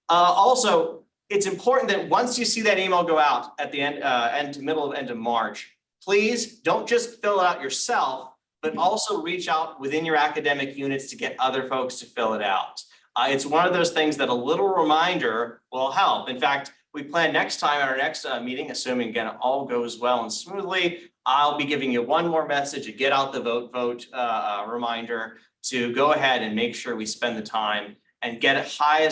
Also, it's important that once you see that email go out at the end of March, please don't just fill it out yourself, but also reach out within your academic units to get other folks to fill it out. It's one of those things that a little reminder will help. In fact, we plan next time at our next meeting, assuming again all goes well and smoothly, I'll be giving you one more message, a get out the vote reminder to go ahead and make sure we spend the time and get as high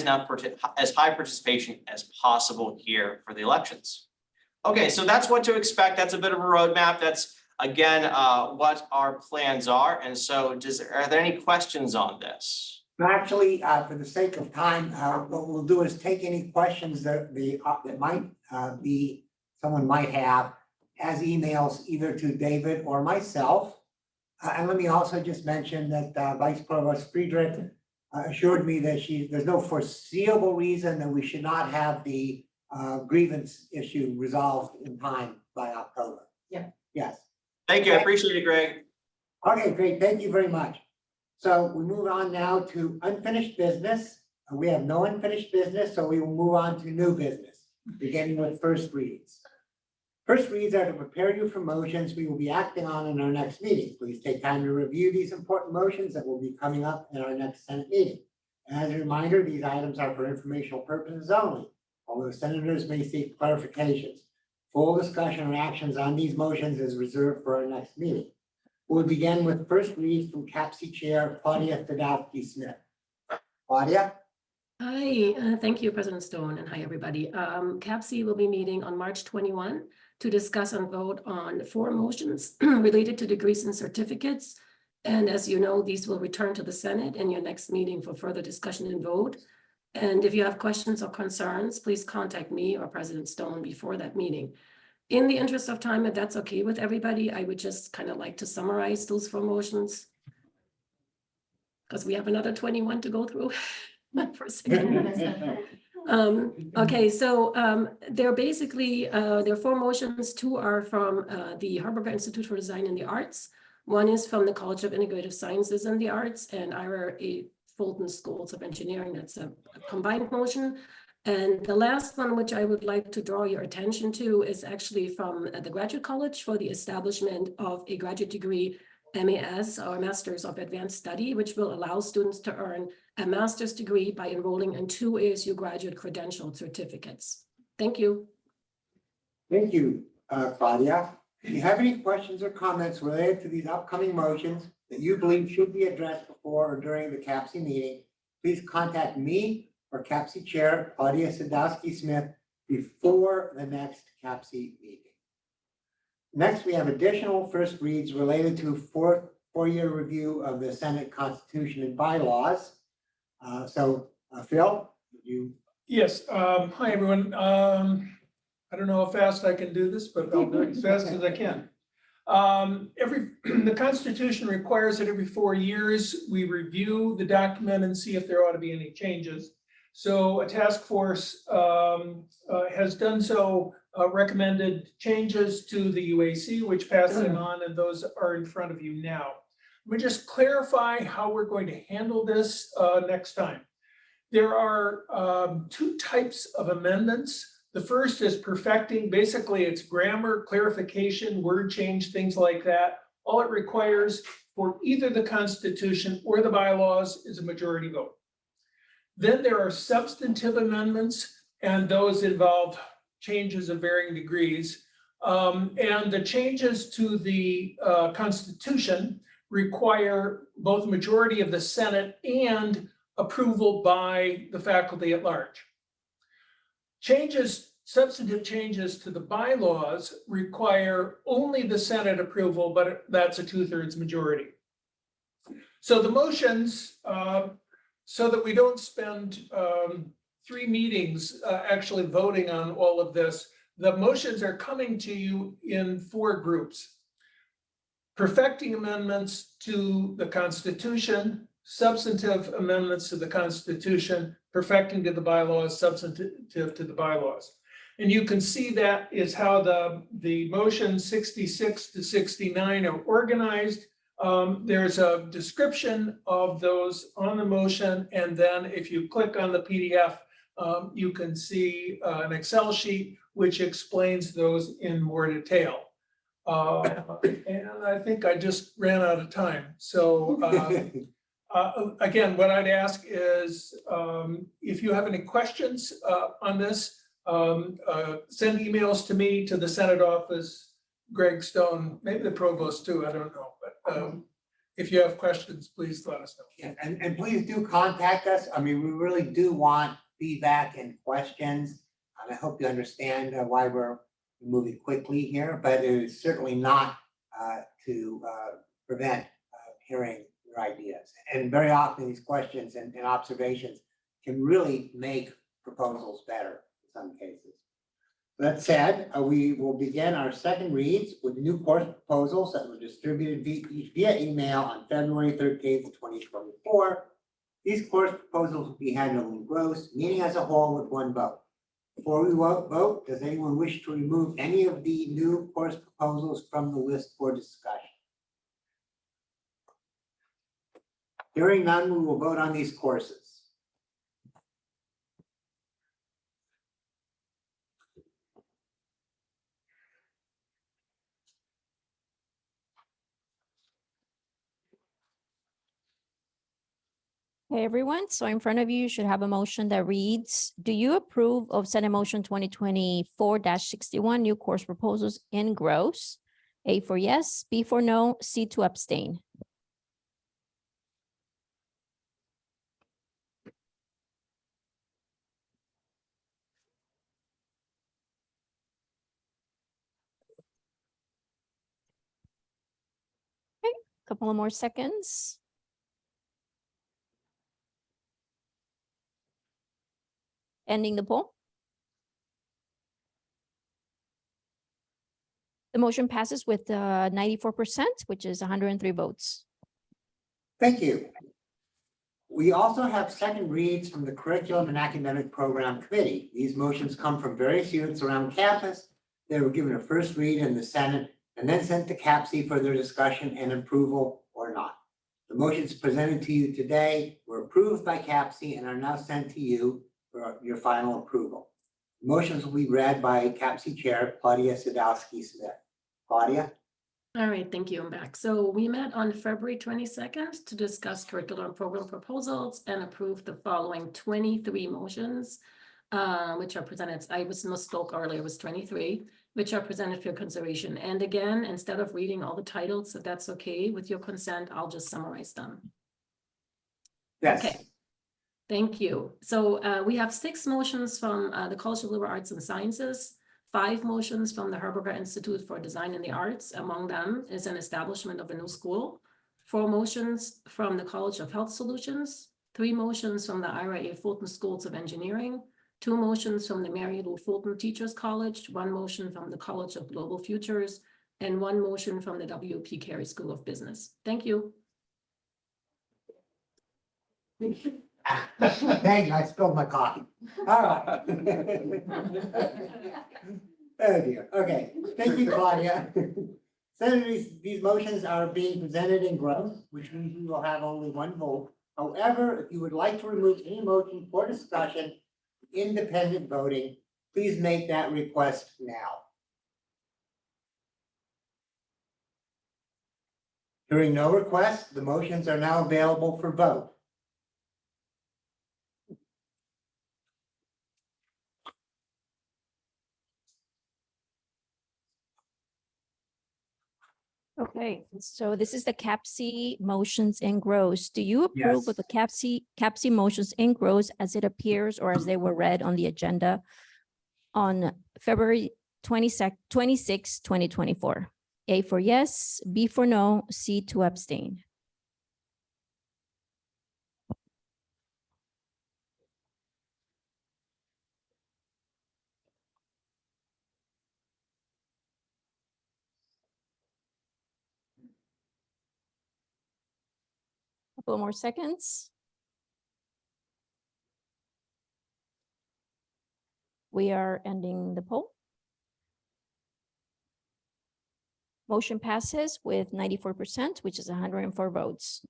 participation as possible here for the elections. Okay, so that's what to expect. That's a bit of a roadmap. That's again, what our plans are. And so are there any questions on this? Actually, for the sake of time, what we'll do is take any questions that someone might have as emails either to David or myself. And let me also just mention that Vice Provost Friedrich assured me that there's no foreseeable reason that we should not have the grievance issue resolved in time by October. Yeah. Yes. Thank you. I appreciate it, Greg. Okay, great. Thank you very much. So we move on now to unfinished business. We have no unfinished business, so we will move on to new business, beginning with first reads. First reads are to prepare you for motions we will be acting on in our next meeting. Please take time to review these important motions that will be coming up in our next Senate meeting. As a reminder, these items are for informational purposes only, although senators may seek clarifications. Full discussion or actions on these motions is reserved for our next meeting. We'll begin with first reads from CAPC Chair Claudia Fedowski-Smith. Claudia? Hi, thank you, President Stone, and hi, everybody. CAPC will be meeting on March 21 to discuss and vote on 4 motions related to degrees and certificates. And as you know, these will return to the Senate in your next meeting for further discussion and vote. And if you have questions or concerns, please contact me or President Stone before that meeting. In the interest of time, if that's okay with everybody, I would just kind of like to summarize those 4 motions. because we have another 21 to go through for a second. Okay, so they're basically, there are 4 motions. 2 are from the Harburger Institute for Design and the Arts. 1 is from the College of Integrative Sciences and the Arts, and Ira Fulton Schools of Engineering. That's a combined motion. And the last one, which I would like to draw your attention to, is actually from the Graduate College for the establishment of a graduate degree, MAS, or Masters of Advanced Study, which will allow students to earn a master's degree by enrolling in 2 ASU graduate credentialed certificates. Thank you. Thank you, Claudia. If you have any questions or comments related to these upcoming motions that you believe should be addressed before or during the CAPC meeting, please contact me or CAPC Chair Claudia Sadowski-Smith before the next CAPC meeting. Next, we have additional first reads related to four-year review of the Senate Constitution and bylaws. Phil, you. Yes, hi, everyone. I don't know how fast I can do this, but I'll do it as fast as I can. The Constitution requires that every 4 years, we review the document and see if there ought to be any changes. So a task force has done so, recommended changes to the UAC, which passing on, and those are in front of you now. Let me just clarify how we're going to handle this next time. There are 2 types of amendments. The first is perfecting, basically it's grammar, clarification, word change, things like that. All it requires for either the Constitution or the bylaws is a majority vote. Then there are substantive amendments, and those involve changes of varying degrees. And the changes to the Constitution require both a majority of the Senate and approval by the faculty at large. Substantive changes to the bylaws require only the Senate approval, but that's a 2/3 majority. So the motions, so that we don't spend 3 meetings actually voting on all of this, the motions are coming to you in 4 groups. Perfecting amendments to the Constitution, substantive amendments to the Constitution, perfecting to the bylaws, substantive to the bylaws. And you can see that is how the motion 66 to 69 are organized. There's a description of those on the motion, and then if you click on the PDF, you can see an Excel sheet which explains those in more detail. And I think I just ran out of time. So again, what I'd ask is if you have any questions on this, send emails to me, to the Senate office, Greg Stone, maybe the provost too, I don't know. But if you have questions, please let us know. Yeah, and please do contact us. I mean, we really do want feedback and questions. I hope you understand why we're moving quickly here, but it is certainly not to prevent hearing your ideas. And very often these questions and observations can really make proposals better in some cases. That said, we will begin our second reads with new course proposals that were distributed via email on February 13th, 2024. These course proposals will be handled in gross, meeting as a whole with one vote. Before we vote, does anyone wish to remove any of the new course proposals from the list for discussion? Hearing none, we will vote on these courses. Hey, everyone. So in front of you, you should have a motion that reads, do you approve of Senate Motion 2024-61 new course proposals in gross? A for yes, B for no, C to abstain. Okay, couple of more seconds. Ending the poll. The motion passes with 94%, which is 103 votes. Thank you. We also have second reads from the Curriculum and Academic Program Committee. These motions come from various units around campus. They were given a first read in the Senate and then sent to CAPC for their discussion and approval or not. The motions presented to you today were approved by CAPC and are now sent to you for your final approval. Motions will be read by CAPC Chair Claudia Sadowski Smith. Claudia? All right, thank you. I'm back. So we met on February 22nd to discuss curriculum program proposals and approve the following 23 motions, which are presented. I was misspoke earlier, it was 23, which are presented for your consideration. And again, instead of reading all the titles, if that's okay with your consent, I'll just summarize them. Yes. Okay. Thank you. So we have 6 motions from the College of Liberal Arts and Sciences, 5 motions from the Herberger Institute for Design and the Arts. Among them is an establishment of a new school, 4 motions from the College of Health Solutions, 3 motions from the Ira A. Fulton Schools of Engineering, 2 motions from the Mary Lou Fulton Teachers College, 1 motion from the College of Global Futures, and 1 motion from the W.P. Carey School of Business. Thank you. Thank you, I spilled my coffee. All right. Oh dear, okay, thank you, Claudia. Senators, these motions are being presented in gross, which means we will have only 1 vote. However, if you would like to remove any motion for discussion, independent voting, please make that request now. Hearing no request, the motions are now available for vote. Okay, so this is the CAPC motions in gross. Do you approve Yes. with the CAPC motions in gross as it appears or as they were read on the agenda on February 26, 2024? A for yes, B for no, C to abstain. Couple more seconds. We are ending the poll. Motion passes with 94%, which is 104 votes.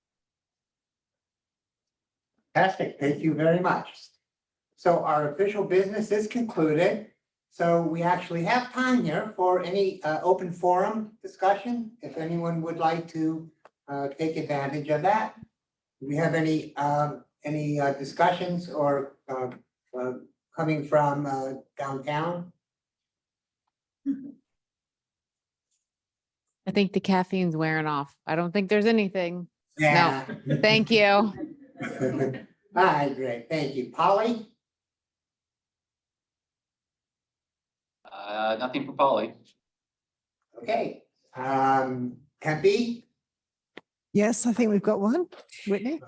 Fantastic, thank you very much. So our official business is concluded. So we actually have time here for any open forum discussion, if anyone would like to take advantage of that. Do we have any discussions or coming from downtown? I think the caffeine's wearing off. I don't think there's anything. Yeah. No, thank you. All right, great, thank you. Polly? Nothing for Polly. Okay, Tempe? Yes, I think we've got one. Whitney?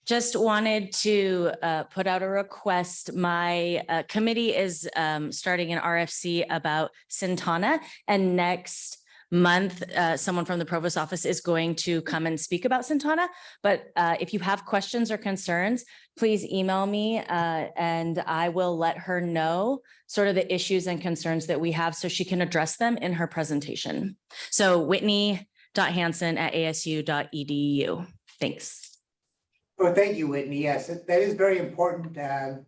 Just wanted to put out a request. My committee is starting an RFC about Sintana, and next month, someone from the provost office is going to come and speak about Sintana. But if you have questions or concerns, please email me and I will let her know sort of the issues and concerns that we have so she can address them in her presentation. So whitney.hansen@asu.edu. Thanks. Well, thank you, Whitney. Yes, that is very important. I'm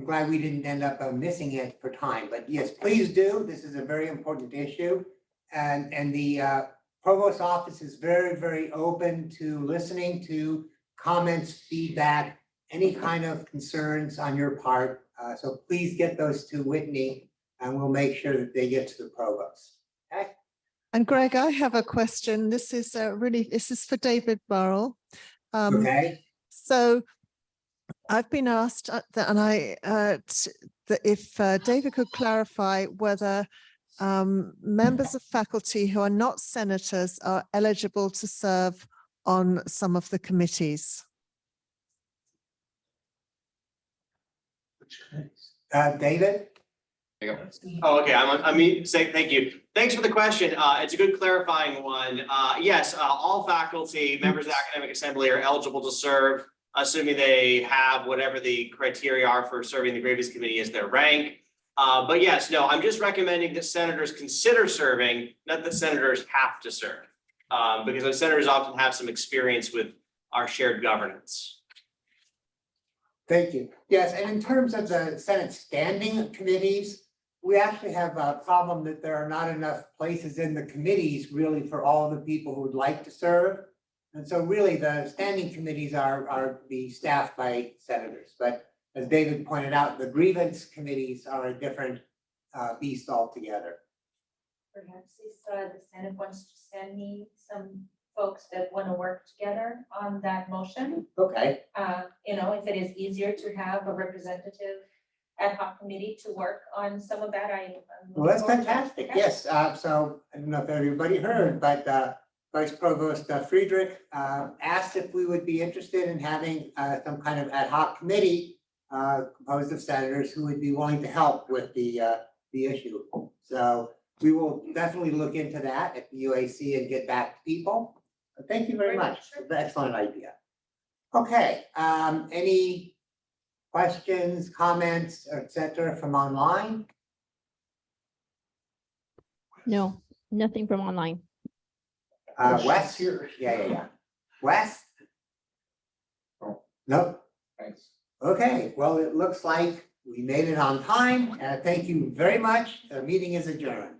glad we didn't end up missing it for time, but yes, please do. This is a very important issue. And the provost office is very, very open to listening to comments, feedback, any kind of concerns on your part. So please get those to Whitney and we'll make sure that they get to the provost. Okay? And Greg, I have a question. This is for David Burrell. Okay. So I've been asked that if David could clarify whether members of faculty who are not senators are eligible to serve on some of the committees. David? Oh, okay, thank you. Thanks for the question. It's a good clarifying one. Yes, all faculty, members of the Academic Assembly are eligible to serve assuming they have whatever the criteria are for serving the Grievance Committee as their rank. But yes, no, I'm just recommending that senators consider serving, not that senators have to serve. Because those senators often have some experience with our shared governance. Thank you. Yes, and in terms of the Senate standing committees, we actually have a problem that there are not enough places in the committees really for all the people who would like to serve. And so really the standing committees are be staffed by senators, but as David pointed out, the grievance committees are a different beast altogether. Perhaps if the Senate wants to send me some folks that want to work together on that motion. Okay, If it is easier to have a representative ad hoc committee to work on some of that, I'm well, that's looking forward to it. fantastic. Okay. Yes, so I don't know if everybody heard, but Vice Provost Friedrich asked if we would be interested in having some kind of ad hoc committee composed of senators who would be willing to help with the issue. So we will definitely look into that at the UAC and get back to people. But thank you very much. Excellent idea. Okay, any questions, comments, et cetera, from online? No, nothing from online. Wes? Yeah. Wes? Nope. Thanks. Okay, well, it looks like we made it on time. Thank you very much. The meeting is adjourned.